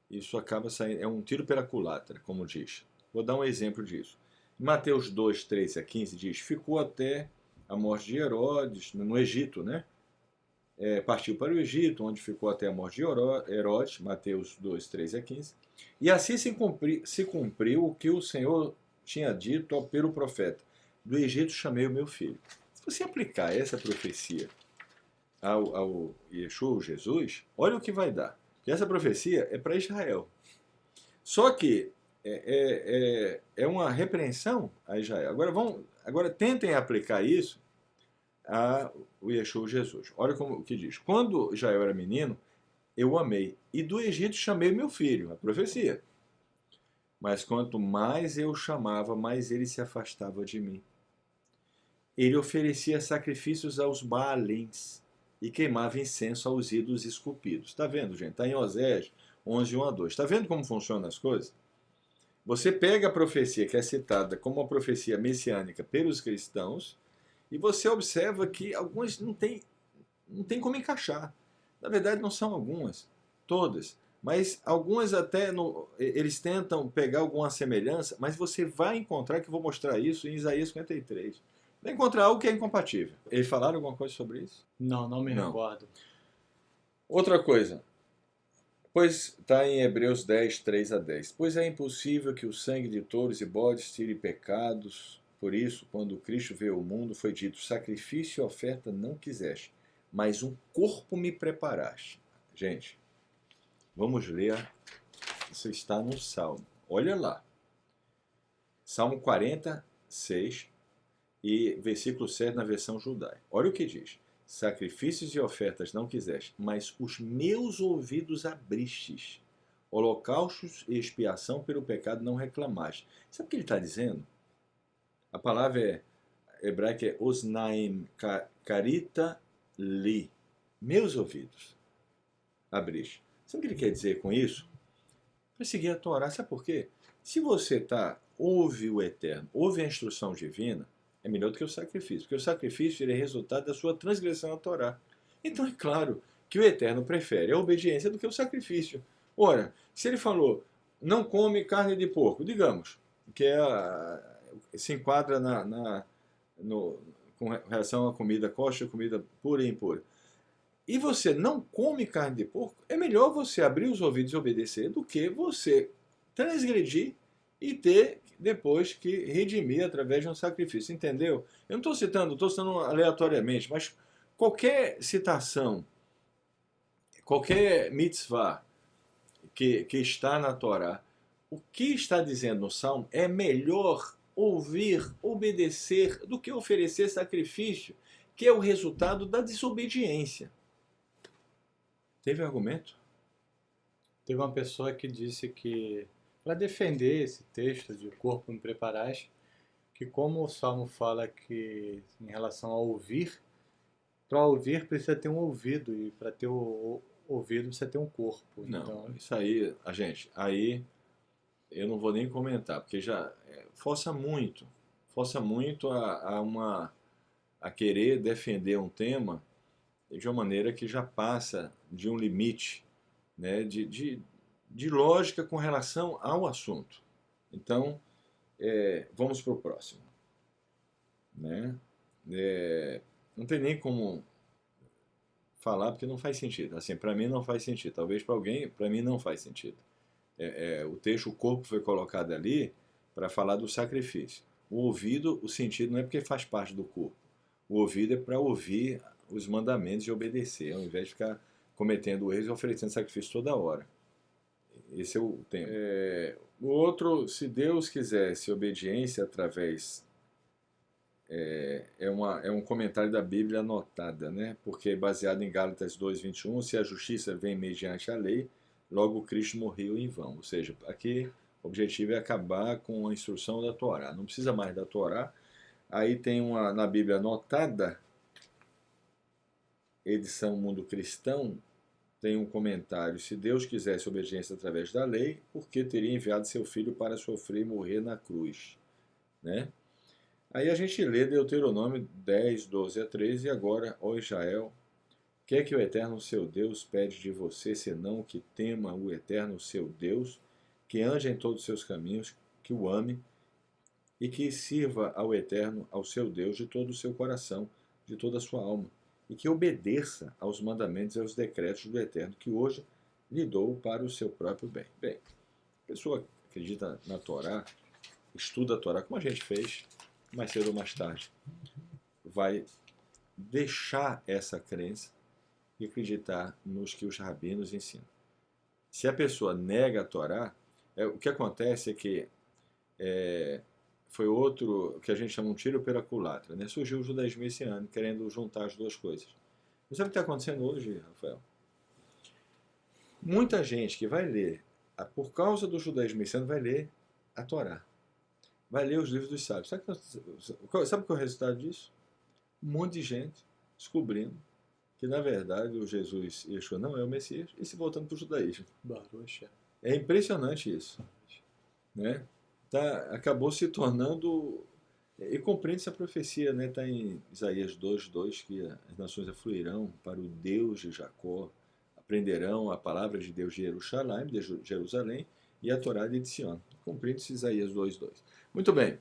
isso acaba saindo, é um tiro pela culatra, como diz. Vou dar um exemplo disso. Em Mateus 2, 13 a 15 diz, ficou até a morte de Herodes, no Egito, né? Partiu para o Egito, onde ficou até a morte de Herodes, Mateus 2, 13 a 15. E assim se cumpriu o que o Senhor tinha dito pelo profeta. Do Egito chamei o meu filho. Se você aplicar essa profecia ao Yeshua, Jesus, olha o que vai dar. Porque essa profecia é para Israel. Só que é uma repreensão a Israel. Agora tentem aplicar isso ao Yeshua Jesus. Olha o que diz. Quando Israel era menino, eu o amei. E do Egito chamei meu filho, a profecia. Mas quanto mais eu o chamava, mais ele se afastava de mim. Ele oferecia sacrifícios aos Baalins e queimava incenso aos ídolos esculpidos. Está vendo, gente? Está em Osés 11, 1 a 2. Está vendo como funcionam as coisas? Você pega a profecia que é citada como uma profecia messiânica pelos cristãos e você observa que algumas não tem como encaixar. Na verdade, não são algumas, todas. Mas algumas até eles tentam pegar alguma semelhança, mas você vai encontrar, que eu vou mostrar isso em Isaías 53. Vai encontrar algo que é incompatível. Eles falaram alguma coisa sobre isso? Não me Não. recordo. Outra coisa, pois está em Hebreus 10, 3 a 10. Pois é impossível que o sangue de touros e bodes tire pecados. Por isso, quando Cristo veio ao mundo, foi dito, sacrifício e oferta não quiseste, mas um corpo me preparaste. Gente, vamos ler, isso está no Salmo. Olha lá. Salmo 46 e versículo 7 na versão judaica. Olha o que diz. Sacrifícios e ofertas não quiseste, mas os meus ouvidos abristes. Holocaustos e expiação pelo pecado não reclamaste. Sabe o que ele está dizendo? A palavra hebraica é osnaim, karita li. Meus ouvidos abriste. Sabe o que ele quer dizer com isso? Para seguir a Torá. Sabe por quê? Se você ouve o Eterno, ouve a instrução divina, é melhor do que o sacrifício. Porque o sacrifício ele é resultado da sua transgressão à Torá. Então é claro que o Eterno prefere a obediência do que o sacrifício. Ora, se ele falou, não come carne de porco, digamos, que se enquadra com relação à comida kosher, comida pura e impura. E você não come carne de porco, é melhor você abrir os ouvidos e obedecer do que você transgredir e ter depois que redimir através de um sacrifício. Entendeu? Eu não estou citando aleatoriamente, mas qualquer citação, qualquer mitzvah que está na Torá, o que está dizendo no Salmo é melhor ouvir, obedecer, do que oferecer sacrifício, que é o resultado da desobediência. Teve argumento? Teve uma pessoa que disse que, para defender esse texto de corpo me preparaste, que como o Salmo fala que em relação a ouvir, para ouvir precisa ter um ouvido, e para ter o ouvido precisa ter um corpo. Não, Então, isso aí, aí eu não vou nem comentar, porque já força muito a querer defender um tema de uma maneira que já passa de um limite, né, de lógica com relação ao assunto. Então, vamos para o próximo. Né? Não tem nem como falar porque não faz sentido. Assim, para mim não faz sentido. Talvez para alguém, para mim não faz sentido. O texto, o corpo foi colocado ali para falar do sacrifício. O ouvido, o sentido não é porque faz parte do corpo. O ouvido é para ouvir os mandamentos e obedecer, ao invés de ficar cometendo erros e oferecendo sacrifício toda hora. Esse é o tema. O outro, se Deus quisesse obediência através... é um comentário da Bíblia anotada, né? Porque é baseado em Gálatas 2:21, se a justiça vem mediante a lei, logo Cristo morreu em vão. Ou seja, aqui o objetivo é acabar com a instrução da Torá. Não precisa mais da Torá. Aí tem na Bíblia anotada, edição Mundo Cristão, tem um comentário, se Deus quisesse obediência através da lei, por que teria enviado seu filho para sofrer e morrer na cruz? Né? Aí a gente lê Deuteronômio 10, 12 a 13, e agora, ó Israel, que é que o Eterno seu Deus pede de você, senão que tema o Eterno seu Deus, que ande em todos os seus caminhos, que o ame e que sirva ao Eterno, ao seu Deus, de todo o seu coração, de toda a sua alma, e que obedeça aos mandamentos e aos decretos do Eterno, que hoje lhe dou para o seu próprio bem. Bem, a pessoa acredita na Torá, estuda a Torá, como a gente fez, mais cedo ou mais tarde, vai deixar essa crença e acreditar nos que os rabinos ensinam. Se a pessoa nega a Torá, o que acontece é que foi outro que a gente chama um tiro pela culatra, né? Surgiu o judaísmo messiânico querendo juntar as duas coisas. Você sabe o que está acontecendo hoje, Rafael? Muita gente que vai ler, por causa do judaísmo messiânico, vai ler a Torá. Vai ler os livros dos sábios. Sabe qual é o resultado disso? Um monte de gente descobrindo que, na verdade, o Jesus Yeshua não é o Messias e se voltando para o judaísmo. Baruch. É impressionante isso. Né? Acabou se tornando... E compreende-se a profecia, né? Está em Isaías 2:2, que as nações afluirão para o Deus de Jacó, aprenderão a palavra de Deus de Jerusalém, e a Torá de Sião. Compreende-se Isaías 2:2. Muito bem.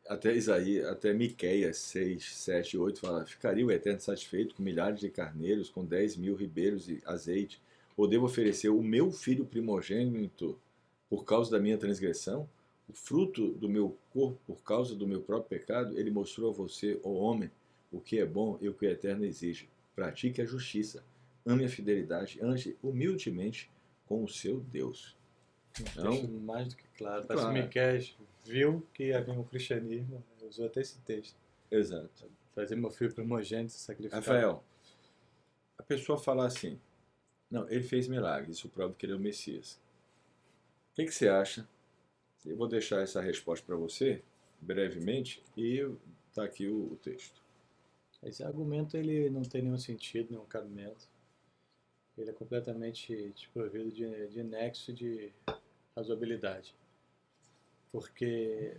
Até Miqueias 6, 7 e 8 fala: ficaria o Eterno satisfeito com milhares de carneiros, com 10.000 ribeiros e azeite? Ou devo oferecer o meu filho primogênito por causa da minha transgressão? O fruto do meu corpo por causa do meu próprio pecado? Ele mostrou a você, ó homem, o que é bom e o que o Eterno exige. Pratique a justiça, ame a fidelidade, ande humildemente com o seu Deus. Então, mais do que claro. Parece que Miqueias viu que havia um cristianismo, usou até esse texto. Exato. Fazer meu filho primogênito sacrificar. Rafael, a pessoa fala assim: não, ele fez milagres, isso prova que ele é o Messias. O que você acha? Eu vou deixar essa resposta para você, brevemente, e está aqui o texto. Esse argumento ele não tem nenhum sentido, nenhum cabimento. Ele é completamente desprovido de nexo de razoabilidade. Porque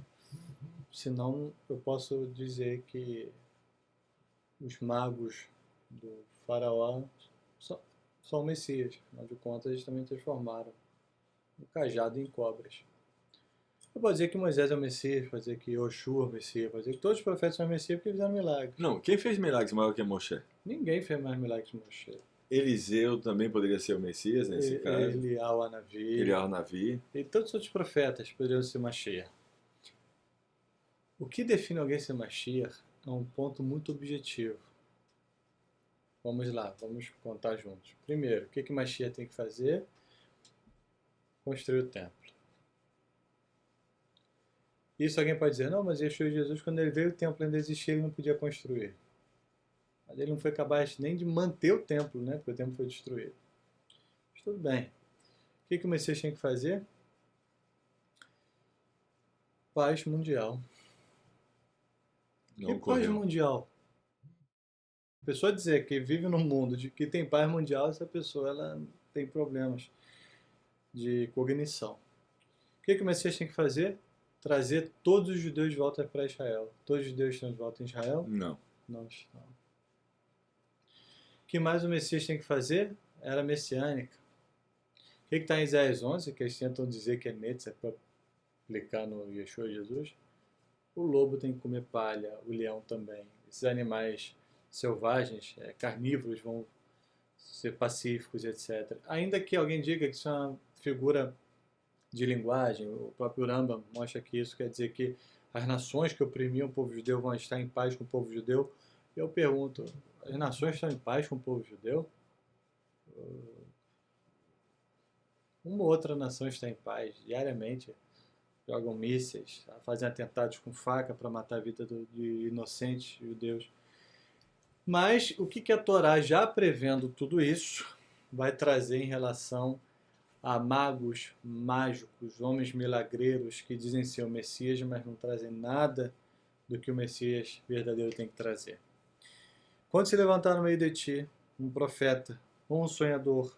senão eu posso dizer que os magos do faraó são Messias. Afinal de contas, eles também transformaram o cajado em cobras. Eu posso dizer que Moisés é o Messias, pode dizer que Yoshua é o Messias, pode dizer que todos os profetas são Messias porque fizeram milagres. Não, quem fez milagres maior que Moshe? Ninguém fez mais milagres que Moshe. Eliseu também poderia ser o Messias nesse caso. Elial Anavi. E todos os outros profetas poderiam ser Mashiach. O que define alguém ser Mashiach é um ponto muito objetivo. Vamos lá, vamos contar juntos. Primeiro, o que Mashiach tem que fazer? Construir o templo. Isso alguém pode dizer, não, mas Yeshua e Jesus, quando ele veio, o templo ainda existia, ele não podia construir. Mas ele não foi capaz nem de manter o templo, né? Porque o templo foi destruído. Mas tudo bem. O que o Messias tem que fazer? Paz mundial. Que paz mundial? A pessoa dizer que vive num mundo de que tem paz mundial, essa pessoa ela tem problemas de cognição. O que o Messias tem que fazer? Trazer todos os judeus de volta para Israel. Todos os judeus estão de volta em Israel? Não. Não estão. O que mais o Messias tem que fazer? Era messiânica. O que está em Isaías 11, que eles tentam dizer que é Netzach para aplicar no Yeshua Jesus? O lobo tem que comer palha, o leão também. Esses animais selvagens, carnívoros, vão ser pacíficos, etc. Ainda que alguém diga que isso é uma figura de linguagem, o próprio Rambam mostra que isso quer dizer que as nações que oprimiam o povo judeu vão estar em paz com o povo judeu. Eu pergunto, as nações estão em paz com o povo judeu? Uma outra nação está em paz diariamente, jogam mísseis, fazem atentados com faca para matar a vida de inocentes judeus. Mas o que a Torá, já prevendo tudo isso, vai trazer em relação a magos mágicos, homens milagreiros que dizem ser o Messias, mas não trazem nada do que o Messias verdadeiro tem que trazer. Quando se levantar no meio de ti um profeta ou um sonhador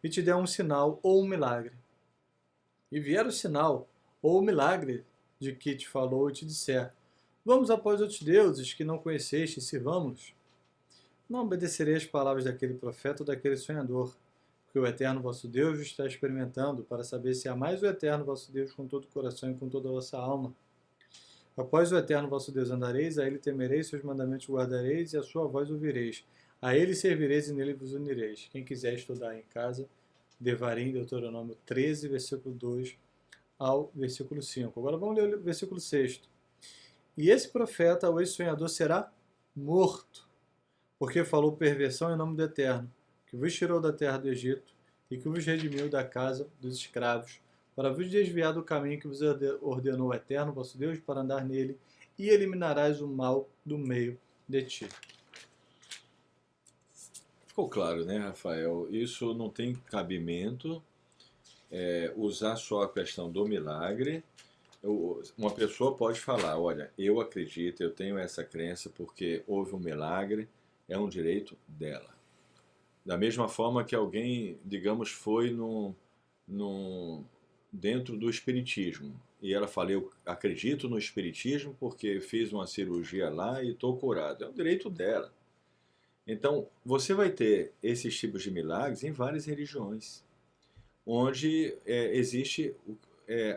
e te der um sinal ou um milagre, e vier o sinal ou o milagre de que te falou e te disser: vamos após outros deuses que não conheceste e sirvamos-los. Não obedecerei às palavras daquele profeta ou daquele sonhador, porque o Eterno vosso Deus está experimentando para saber se amais o Eterno vosso Deus com todo o coração e com toda a vossa alma. Após o Eterno vosso Deus andareis, a ele temereis, seus mandamentos guardareis e a sua voz ouvireis. A ele servireis e nele vos unireis. Quem quiser estudar em casa, Devarim, Deuteronômio 13, versículo 2 ao versículo 5. Agora vamos ler o versículo 6. E esse profeta, ou esse sonhador, será morto, porque falou perversão em nome do Eterno, que vos tirou da terra do Egito e que vos redimiu da casa dos escravos, para vos desviar do caminho que vos ordenou o Eterno, vosso Deus, para andar nele, e eliminarás o mal do meio de ti. Ficou claro, né, Rafael? Isso não tem cabimento, usar só a questão do milagre. Uma pessoa pode falar: olha, eu acredito, eu tenho essa crença porque houve um milagre, é um direito dela. Da mesma forma que alguém, digamos, foi dentro do espiritismo e ela fala: eu acredito no espiritismo porque fiz uma cirurgia lá e estou curado. É um direito dela. Então, você vai ter esses tipos de milagres em várias religiões, onde existe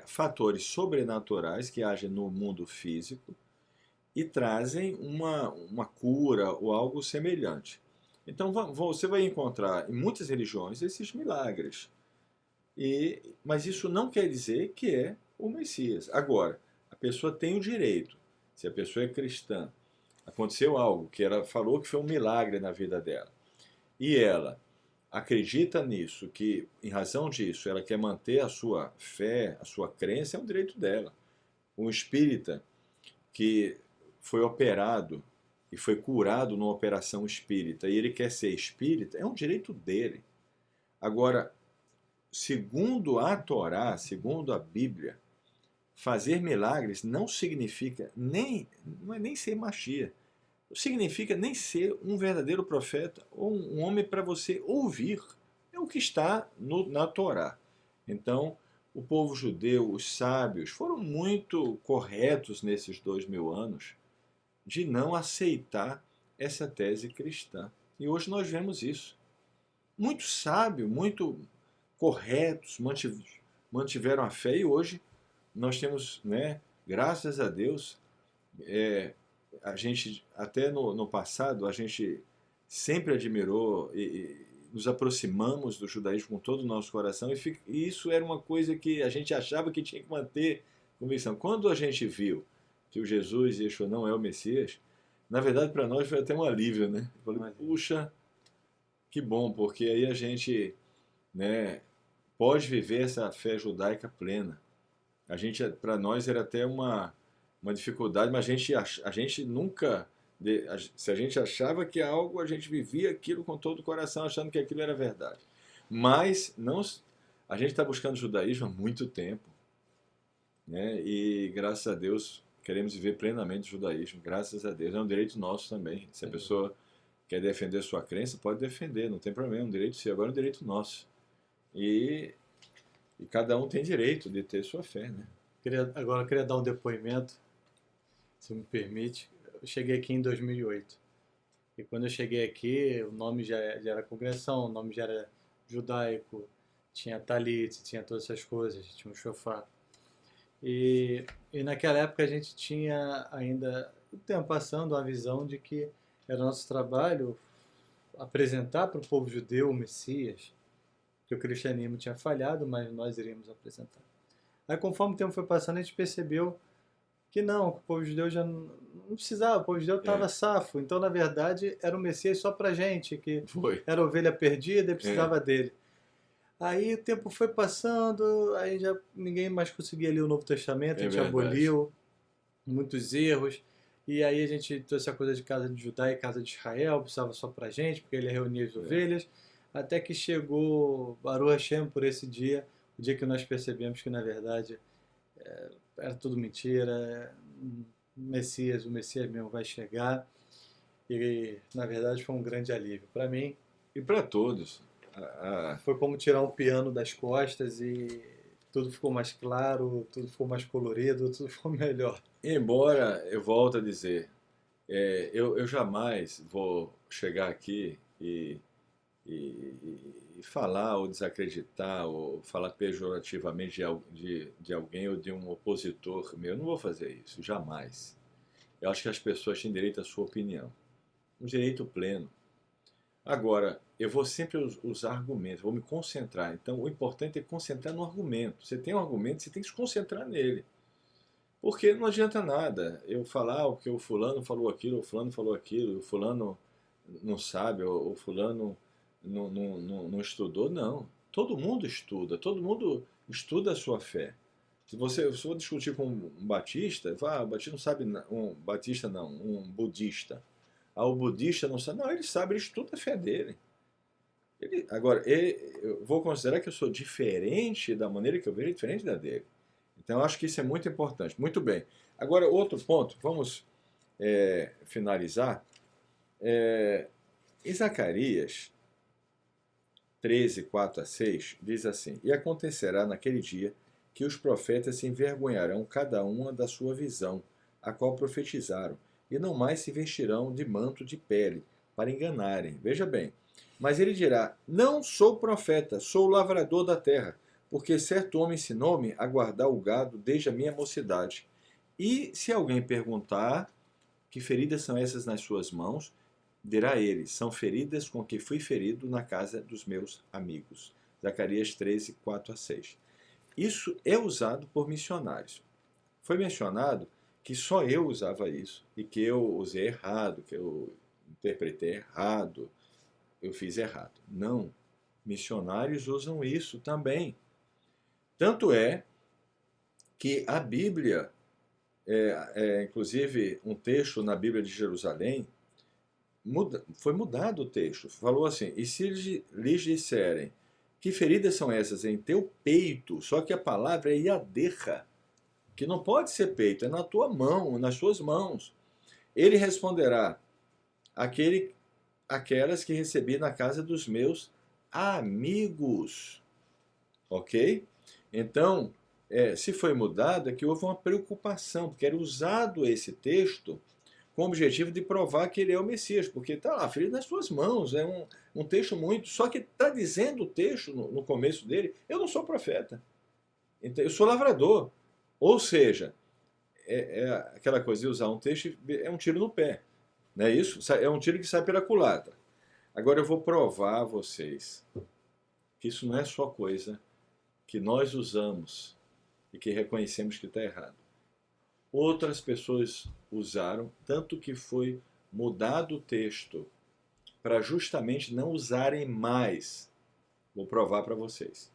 fatores sobrenaturais que agem no mundo físico e trazem uma cura ou algo semelhante. Então, você vai encontrar em muitas religiões esses milagres. Mas isso não quer dizer que é o Messias. Agora, a pessoa tem o direito, se a pessoa é cristã, aconteceu algo que ela falou que foi um milagre na vida dela, e ela acredita nisso, que em razão disso ela quer manter a sua fé, a sua crença, é um direito dela. Um espírita que foi operado e foi curado numa operação espírita e ele quer ser espírita, é um direito dele. Agora, segundo a Torá, segundo a Bíblia, fazer milagres não significa não é nem ser Mashiach. Não significa nem ser um verdadeiro profeta ou um homem para você ouvir. É o que está na Torá. Então, o povo judeu, os sábios, foram muito corretos nesses 2000 anos de não aceitar essa tese cristã. E hoje nós vemos isso. Muito sábio, muito corretos, mantiveram a fé, e hoje nós temos, né, graças a Deus, a gente, até no passado, a gente sempre admirou e nos aproximamos do judaísmo com todo o nosso coração, e isso era uma coisa que a gente achava que tinha que manter convicção. Quando a gente viu que o Jesus Yeshua não é o Messias, na verdade para nós foi até um alívio, né? Falei, puxa, que bom, porque aí a gente, né, pode viver essa fé judaica plena. Para nós era até uma dificuldade, mas a gente nunca, se a gente achava que é algo, a gente vivia aquilo com todo o coração, achando que aquilo era verdade. Mas não, a gente está buscando judaísmo há muito tempo, né? E graças a Deus queremos viver plenamente o judaísmo, graças a Deus. É um direito nosso também. Se a pessoa quer defender sua crença, pode defender, não tem problema, é um direito seu, agora é um direito nosso. E cada um tem direito de ter sua fé, né? Agora eu queria dar um depoimento, se me permite. Eu cheguei aqui em 2008. E quando eu cheguei aqui, o nome já era congregação, o nome já era judaico, tinha talit, tinha todas essas coisas, tinha um shofar. E naquela época a gente tinha ainda, o tempo passando, a visão de que era nosso trabalho apresentar para o povo judeu o Messias, que o cristianismo tinha falhado, mas nós iríamos apresentar. Aí, conforme o tempo foi passando, a gente percebeu que não, que o povo judeu já não precisava, o povo judeu estava safo. Então, na verdade, era o Messias só para gente, que era ovelha perdida e precisava dele. Aí o tempo foi passando, aí já ninguém mais conseguia ler o Novo Testamento, a gente aboliu muitos erros. E aí a gente trouxe a coisa de casa de Judá e casa de Israel, precisava só pra gente, porque ele reunia as ovelhas. Até que chegou Baruch Hashem por esse dia, o dia que nós percebemos que na verdade era tudo mentira, o Messias mesmo vai chegar. E na verdade foi um grande alívio para mim. E para todos. Foi como tirar um piano das costas e tudo ficou mais claro, tudo ficou mais colorido, tudo ficou melhor. Embora, eu volto a dizer, eu jamais vou chegar aqui e falar ou desacreditar ou falar pejorativamente de alguém ou de um opositor meu. Eu não vou fazer isso, jamais. Eu acho que as pessoas têm direito à sua opinião, um direito pleno. Agora, eu vou sempre usar argumentos, vou me concentrar. Então, o importante é concentrar no argumento. Você tem um argumento, você tem que se concentrar nele. Porque não adianta nada eu falar o que o fulano falou aquilo, o fulano falou aquilo, o fulano não sabe, o fulano não estudou. Não. Todo mundo estuda a sua fé. Se você for discutir com um batista, fala, o batista não sabe, um batista não, um budista. O budista não sabe, não, ele sabe, ele estuda a fé dele. Agora, eu vou considerar que eu sou diferente da maneira que eu vejo, diferente da dele. Então, eu acho que isso é muito importante. Muito bem. Agora, outro ponto, vamos finalizar. Em Zacarias 13, 4 a 6, diz assim: E acontecerá naquele dia que os profetas se envergonharão cada uma da sua visão, a qual profetizaram, e não mais se vestirão de manto de pele, para enganarem. Veja bem. Mas ele dirá: Não sou profeta, sou lavrador da terra, porque certo homem ensinou-me a guardar o gado desde a minha mocidade. E se alguém perguntar que feridas são essas nas suas mãos, dirá ele: São feridas com que fui ferido na casa dos meus amigos. Zacarias 13, 4 a 6. Isso é usado por missionários. Foi mencionado que só eu usava isso e que eu usei errado, que eu interpretei errado, eu fiz errado. Não. Missionários usam isso também. Tanto é que a Bíblia, inclusive um texto na Bíblia de Jerusalém, foi mudado o texto. Falou assim: E se lhes disserem, que feridas são essas em teu peito? Só que a palavra é iaderra, que não pode ser peito, é na tua mão, nas tuas mãos. Ele responderá: aquelas que recebi na casa dos meus amigos. Ok? Então, se foi mudado, é que houve uma preocupação, porque era usado esse texto com o objetivo de provar que ele é o Messias, porque está lá, ferido nas suas mãos, é um texto muito... Só que está dizendo o texto, no começo dele, eu não sou profeta, então, eu sou lavrador. Ou seja, aquela coisa de usar um texto, é um tiro no pé, não é isso? É um tiro que sai pela culatra. Agora eu vou provar a vocês que isso não é só coisa que nós usamos e que reconhecemos que está errado. Outras pessoas usaram, tanto que foi mudado o texto para justamente não usarem mais. Vou provar para vocês.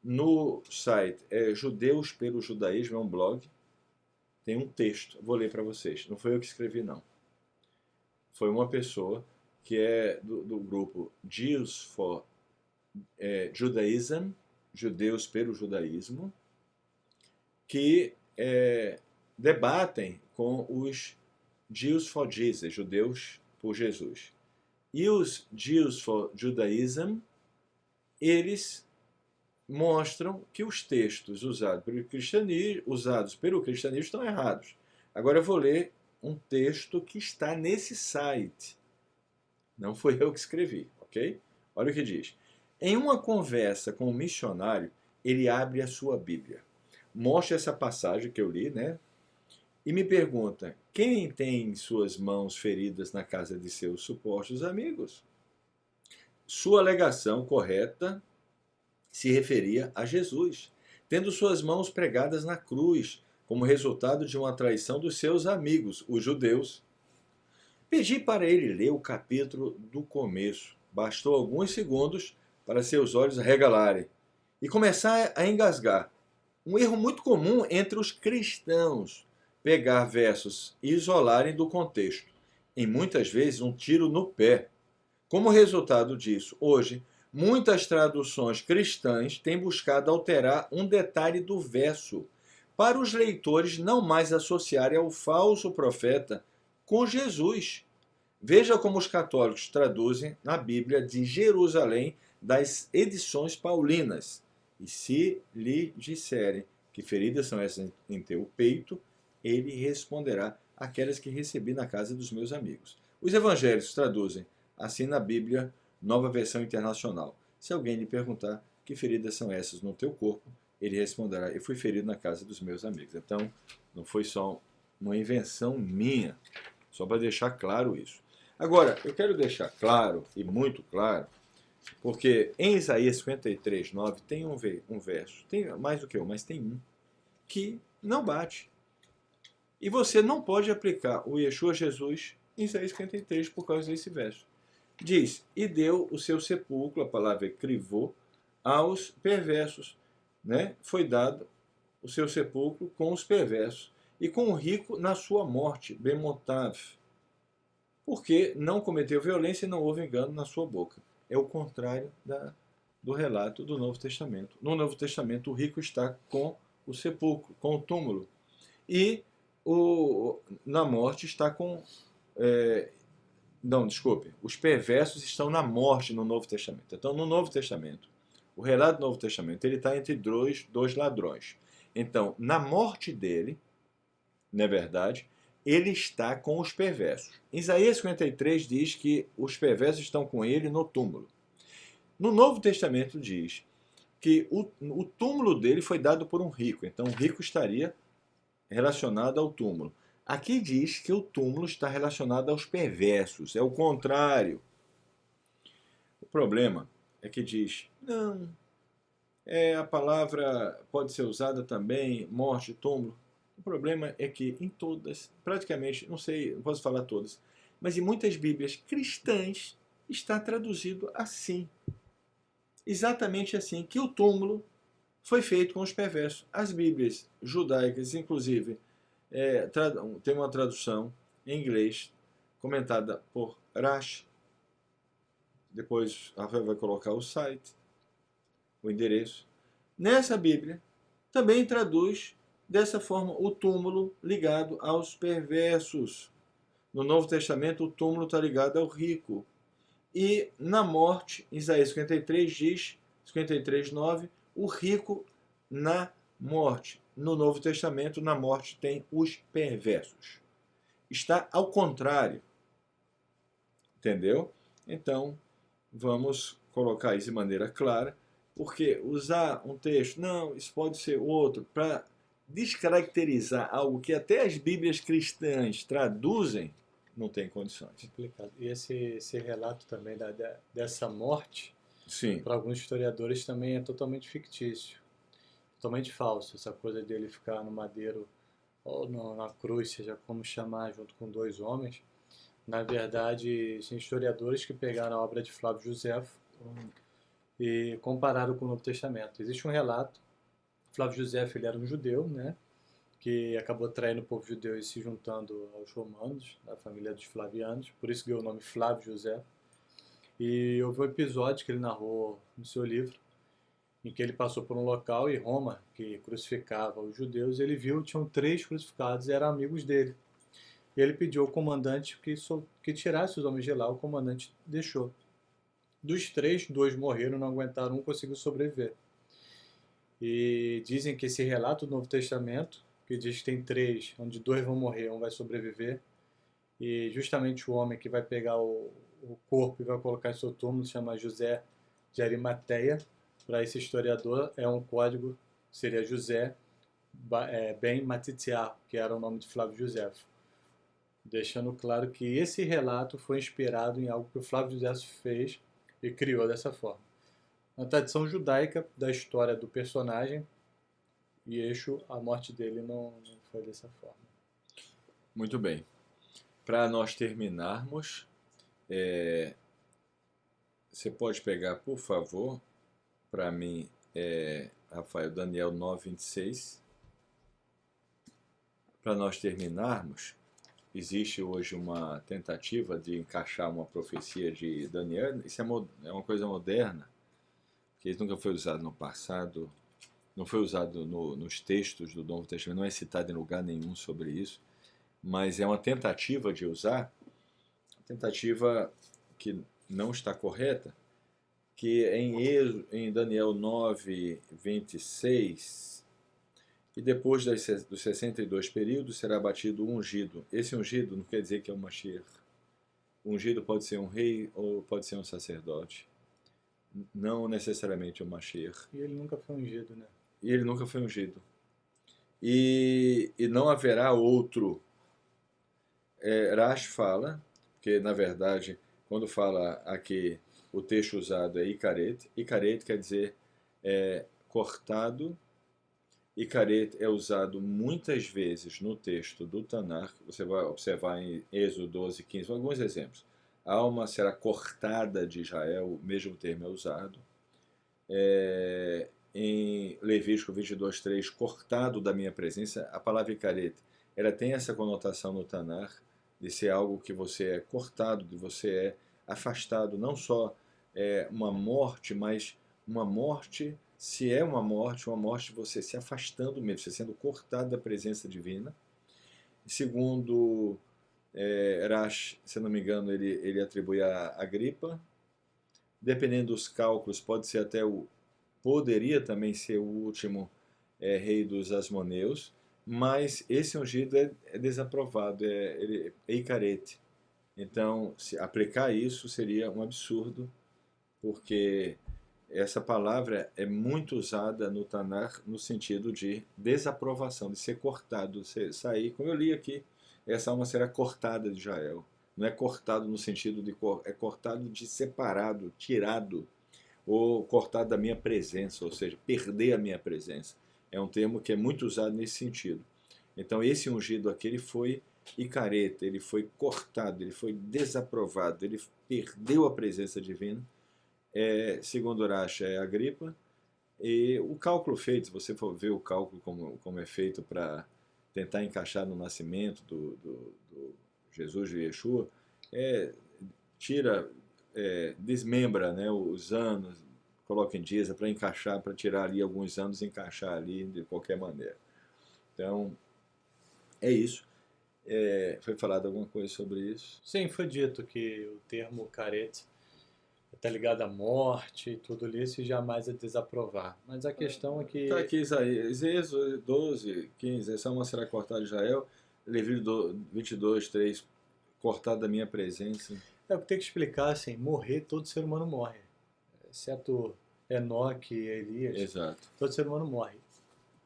No site Judeus pelo Judaísmo, é um blog, tem um texto, vou ler para vocês. Não foi eu que escrevi, não. Foi uma pessoa que é do grupo Jews for Judaism, Judeus pelo Judaísmo, que debatem com os Jews for Jesus, Judeus por Jesus. E os Jews for Judaism, eles mostram que os textos usados pelo cristianismo estão errados. Agora eu vou ler um texto que está nesse site. Não foi eu que escrevi, ok? Olha o que diz. Em uma conversa com um missionário, ele abre a sua Bíblia, mostra essa passagem que eu li, né? E me pergunta: quem tem em suas mãos feridas na casa de seus supostos amigos? Sua alegação correta se referia a Jesus, tendo suas mãos pregadas na cruz, como resultado de uma traição dos seus amigos, os judeus. Pedi para ele ler o capítulo do começo. Bastou alguns segundos para seus olhos arregalarem e começar a engasgar. Um erro muito comum entre os cristãos: pegar versos e isolarem do contexto. E muitas vezes um tiro no pé. Como resultado disso, hoje, muitas traduções cristãs têm buscado alterar um detalhe do verso, para os leitores não mais associarem ao falso profeta com Jesus. Veja como os católicos traduzem na Bíblia de Jerusalém das edições paulinas. E se lhe disserem que feridas são essas em teu peito, ele responderá: aquelas que recebi na casa dos meus amigos. Os evangelhos traduzem assim na Bíblia, Nova Versão Internacional. Se alguém lhe perguntar que feridas são essas no teu corpo, ele responderá: eu fui ferido na casa dos meus amigos. Então, não foi só uma invenção minha, só para deixar claro isso. Agora, eu quero deixar claro, e muito claro, porque em Isaías 53, 9, tem um verso, tem mais do que um, mas tem um, que não bate. E você não pode aplicar o Yeshua Jesus em Isaías 53 por causa desse verso. Diz, e deu o seu sepulcro, a palavra é crivô, aos perversos. Né? Foi dado o seu sepulcro com os perversos, e com o rico na sua morte, bemotav, porque não cometeu violência e não houve engano na sua boca. É o contrário do relato do Novo Testamento. No Novo Testamento, o rico está com o sepulcro, com o túmulo. E na morte está com... não, desculpe. Os perversos estão na morte no Novo Testamento. Então, no Novo Testamento, o relato do Novo Testamento, ele está entre dois ladrões. Então, na morte dele, não é verdade, ele está com os perversos. Isaías 53 diz que os perversos estão com ele no túmulo. No Novo Testamento diz que o túmulo dele foi dado por um rico. Então, o rico estaria relacionado ao túmulo. Aqui diz que o túmulo está relacionado aos perversos. É o contrário. O problema é que diz, não, a palavra pode ser usada também, morte, túmulo. O problema é que em todas, praticamente, não sei, não posso falar todas, mas em muitas Bíblias cristãs está traduzido assim. Exatamente assim, que o túmulo foi feito com os perversos. As Bíblias judaicas, inclusive, tem uma tradução em inglês comentada por Rashi. Depois Rafael vai colocar o site, o endereço. Nessa Bíblia também traduz dessa forma o túmulo ligado aos perversos. No Novo Testamento o túmulo está ligado ao rico. E na morte, Isaías 53 diz, 53:9, o rico na morte. No Novo Testamento, na morte tem os perversos. Está ao contrário. Entendeu? Então, vamos colocar isso de maneira clara, porque usar um texto, não, isso pode ser outro, para descaracterizar algo que até as Bíblias cristãs traduzem, não tem condições. Complicado. E esse relato também dessa morte, Sim. para alguns historiadores também é totalmente fictício, totalmente falso. Essa coisa dele ficar no madeiro ou na cruz, seja como chamar, junto com dois homens. Na verdade, são historiadores que pegaram a obra de Flávio Josefo e compararam com o Novo Testamento. Existe um relato, Flávio Josefo ele era um judeu, né, que acabou traindo o povo judeu e se juntando aos romanos, da família dos Flavianos, por isso ganhou o nome Flávio Josefo. E houve um episódio que ele narrou no seu livro, em que ele passou por um local e Roma, que crucificava os judeus, ele viu que tinham 3 crucificados e eram amigos dele. E ele pediu ao comandante que tirasse os homens de lá, o comandante deixou. Dos 3, 2 morreram, não aguentaram, um conseguiu sobreviver. E dizem que esse relato do Novo Testamento, que diz que tem 3, onde 2 vão morrer, um vai sobreviver, e justamente o homem que vai pegar o corpo e vai colocar em seu túmulo, se chama José de Arimateia. Para esse historiador é um código, seria José ben Matitiah, que era o nome de Flávio Josefo. Deixando claro que esse relato foi inspirado em algo que o Flávio Josefo fez e criou dessa forma. Na tradição judaica da história do personagem, Yeshua, a morte dele não foi dessa forma. Muito bem. Para nós terminarmos, você pode pegar, por favor, para mim, Rafael, Daniel 9:26. Para nós terminarmos, existe hoje uma tentativa de encaixar uma profecia de Daniel. Isso é uma coisa moderna, porque isso nunca foi usado no passado, não foi usado nos textos do Novo Testamento, não é citado em lugar nenhum sobre isso, mas é uma tentativa de usar, tentativa que não está correta, que em Daniel 9, 26, e depois dos 62 períodos será batido o ungido. Esse ungido não quer dizer que é um Mashiach. O ungido pode ser um rei ou pode ser um sacerdote. Não necessariamente um Mashiach. E ele nunca foi ungido, né? E ele nunca foi ungido. E não haverá outro. Rashi fala, que na verdade, quando fala aqui, o texto usado é Icaret. Icaret quer dizer cortado. Icaret é usado muitas vezes no texto do Tanakh. Você vai observar em Êxodo 12, 15, alguns exemplos. A alma será cortada de Israel, o mesmo termo é usado. Em Levítico 22, 3, cortado da minha presença, a palavra Icaret, ela tem essa conotação no Tanakh, de ser algo que você é cortado, de você é afastado, não só uma morte, mas uma morte, se é uma morte você se afastando mesmo, você sendo cortado da presença divina. Segundo Rashi, se não me engano, ele atribui a Agripa. Dependendo dos cálculos, poderia também ser o último rei dos Asmoneus, mas esse ungido é desaprovado, é Icaret. Então, se aplicar isso seria um absurdo, porque essa palavra é muito usada no Tanakh no sentido de desaprovação, de ser cortado, de sair. Como eu li aqui, essa alma será cortada de Israel. Não é cortado no sentido de é cortado de separado, tirado, ou cortado da minha presença, ou seja, perder a minha presença. É um termo que é muito usado nesse sentido. Então esse ungido aqui, ele foi icareta, ele foi cortado, ele foi desaprovado, ele perdeu a presença divina. Segundo Rashi, é Agripa. E o cálculo feito, se você for ver o cálculo como é feito para tentar encaixar no nascimento do Jesus de Yeshua, desmembra, né, os anos, coloca em dias para encaixar, para tirar ali alguns anos e encaixar ali de qualquer maneira. Então, é isso. Foi falado alguma coisa sobre isso? Sim, foi dito que o termo caret está ligado à morte e tudo isso e jamais é desaprovar. Mas a questão é que... Está aqui Isaías, Êxodo 12, 15, essa alma será cortada de Israel, Levítico 22, 3, cortada da minha presença. Eu tenho que explicar assim, morrer, todo ser humano morre. Exceto Enoque e Elias. Exato. Todo ser humano morre.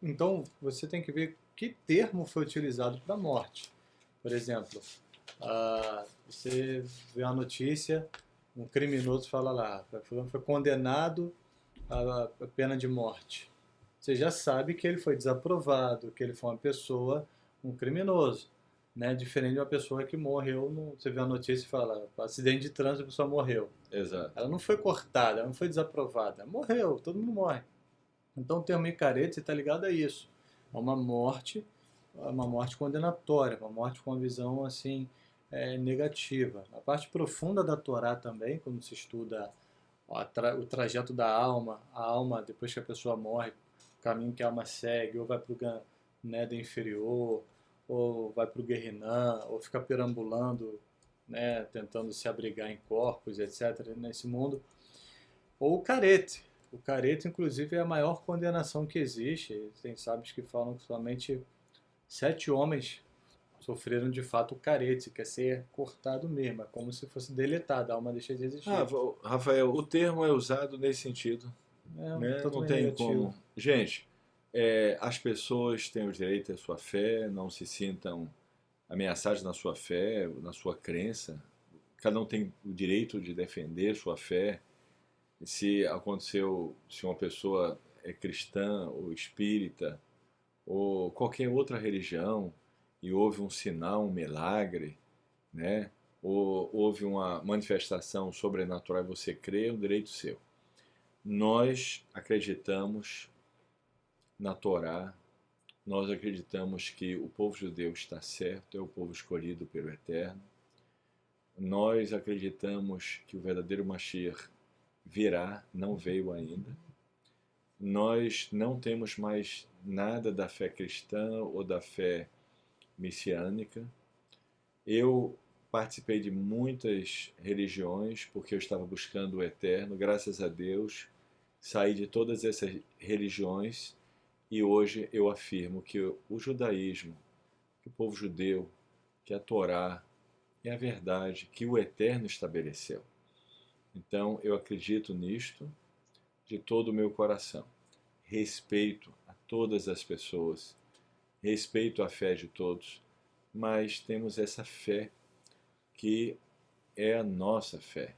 Então, você tem que ver que termo foi utilizado para morte. Por exemplo, você vê uma notícia, um criminoso fala lá, fulano foi condenado à pena de morte. Você já sabe que ele foi desaprovado, que ele foi uma pessoa, um criminoso. Né? Diferente de uma pessoa que morreu, você vê a notícia e fala, acidente de trânsito, a pessoa morreu. Exato. Ela não foi cortada, ela não foi desaprovada, ela morreu, todo mundo morre. Então o termo icarete está ligado a isso, a uma morte condenatória, uma morte com uma visão assim negativa. A parte profunda da Torá também, quando se estuda o trajeto da alma, a alma depois que a pessoa morre, o caminho que a alma segue, ou vai para o Ganeda inferior, ou vai para o Guerrinã, ou fica perambulando, né, tentando se abrigar em corpos, etc., nesse mundo. Ou o carete. O carete, inclusive, é a maior condenação que existe. Tem sábios que falam que somente 7 homens sofreram de fato o carete, que é ser cortado mesmo, é como se fosse deletado, a alma deixa de existir. Rafael, o termo é usado nesse sentido. Né? Não tem como. Gente, as pessoas têm o direito à sua fé, não se sintam ameaçados na sua fé, na sua crença. Cada um tem o direito de defender sua fé. Se uma pessoa é cristã ou espírita ou qualquer outra religião e houve um sinal, um milagre, né? Ou houve uma manifestação sobrenatural e você crê, é um direito seu. Nós acreditamos na Torá, nós acreditamos que o povo judeu está certo, é o povo escolhido pelo Eterno. Nós acreditamos que o verdadeiro Mashiach virá, não veio ainda. Nós não temos mais nada da fé cristã ou da fé messiânica. Eu, participei de muitas religiões porque eu estava buscando o eterno. Graças a Deus, saí de todas essas religiões e hoje eu afirmo que o judaísmo, que o povo judeu, que a Torá é a verdade que o eterno estabeleceu. Então eu acredito nisto de todo o meu coração. Respeito a todas as pessoas, respeito a fé de todos, mas temos essa fé que é a nossa fé.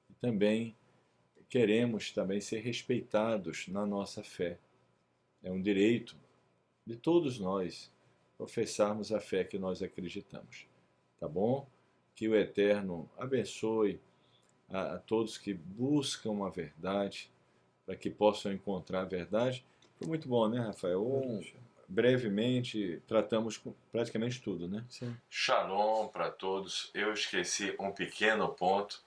E também queremos também ser respeitados na nossa fé. É um direito de todos nós professarmos a fé que nós acreditamos. Tá bom? Que o Eterno abençoe a todos que buscam a verdade, para que possam encontrar a verdade. Foi muito bom, né, Rafael? Brevemente, tratamos praticamente tudo, né? Sim. Shalom para todos. Eu esqueci um pequeno ponto,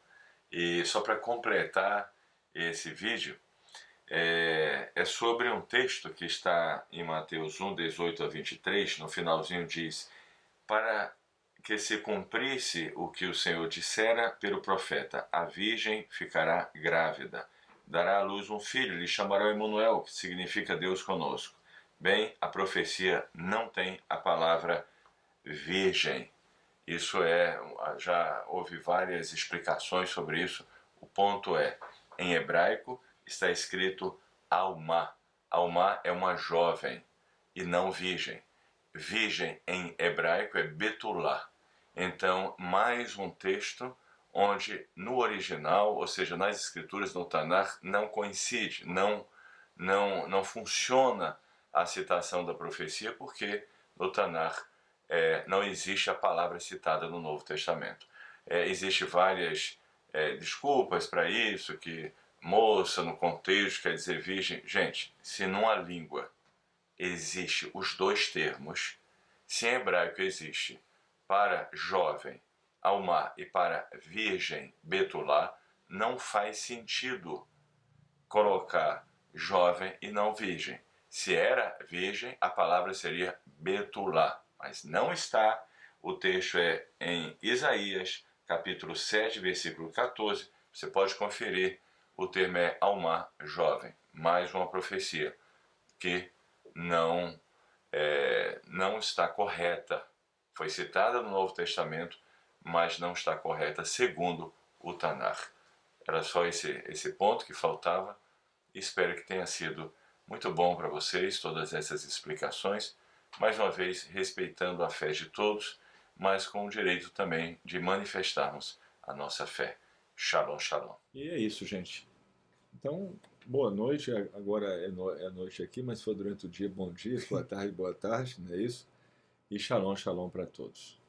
e só para completar esse vídeo, é sobre um texto que está em Mateus 1, 18 a 23, no finalzinho diz: para que se cumprisse o que o Senhor dissera pelo profeta, a virgem ficará grávida, dará à luz um filho, lhe chamará Emanuel, que significa Deus conosco. Bem, a profecia não tem a palavra virgem. Isso já houve várias explicações sobre isso. O ponto é, em hebraico está escrito Alma. Alma é uma jovem e não virgem. Virgem em hebraico é Betulá. Então, mais um texto onde no original, ou seja, nas escrituras no Tanar, não coincide, não funciona a citação da profecia, porque no Tanar não existe a palavra citada no Novo Testamento. Existem várias desculpas para isso, que moça no contexto quer dizer virgem. Gente, se numa língua existe os dois termos, se em hebraico existe para jovem, alma, e para virgem, betulá, não faz sentido colocar jovem e não virgem. Se era virgem, a palavra seria betulá, mas não está. O texto é em Isaías, capítulo 7, versículo 14. Você pode conferir. O termo é alma, jovem. Mais uma profecia que não está correta. Foi citada no Novo Testamento, mas não está correta segundo o Tanar. Era só esse ponto que faltava. Espero que tenha sido muito bom para vocês todas essas explicações. Mais uma vez, respeitando a fé de todos, mas com o direito também de manifestarmos a nossa fé. Shalom, shalom. E é isso, gente. Então, boa noite. Agora é noite aqui, mas se for durante o dia, bom dia. Se for à tarde, boa tarde, não é isso? E shalom, shalom para todos.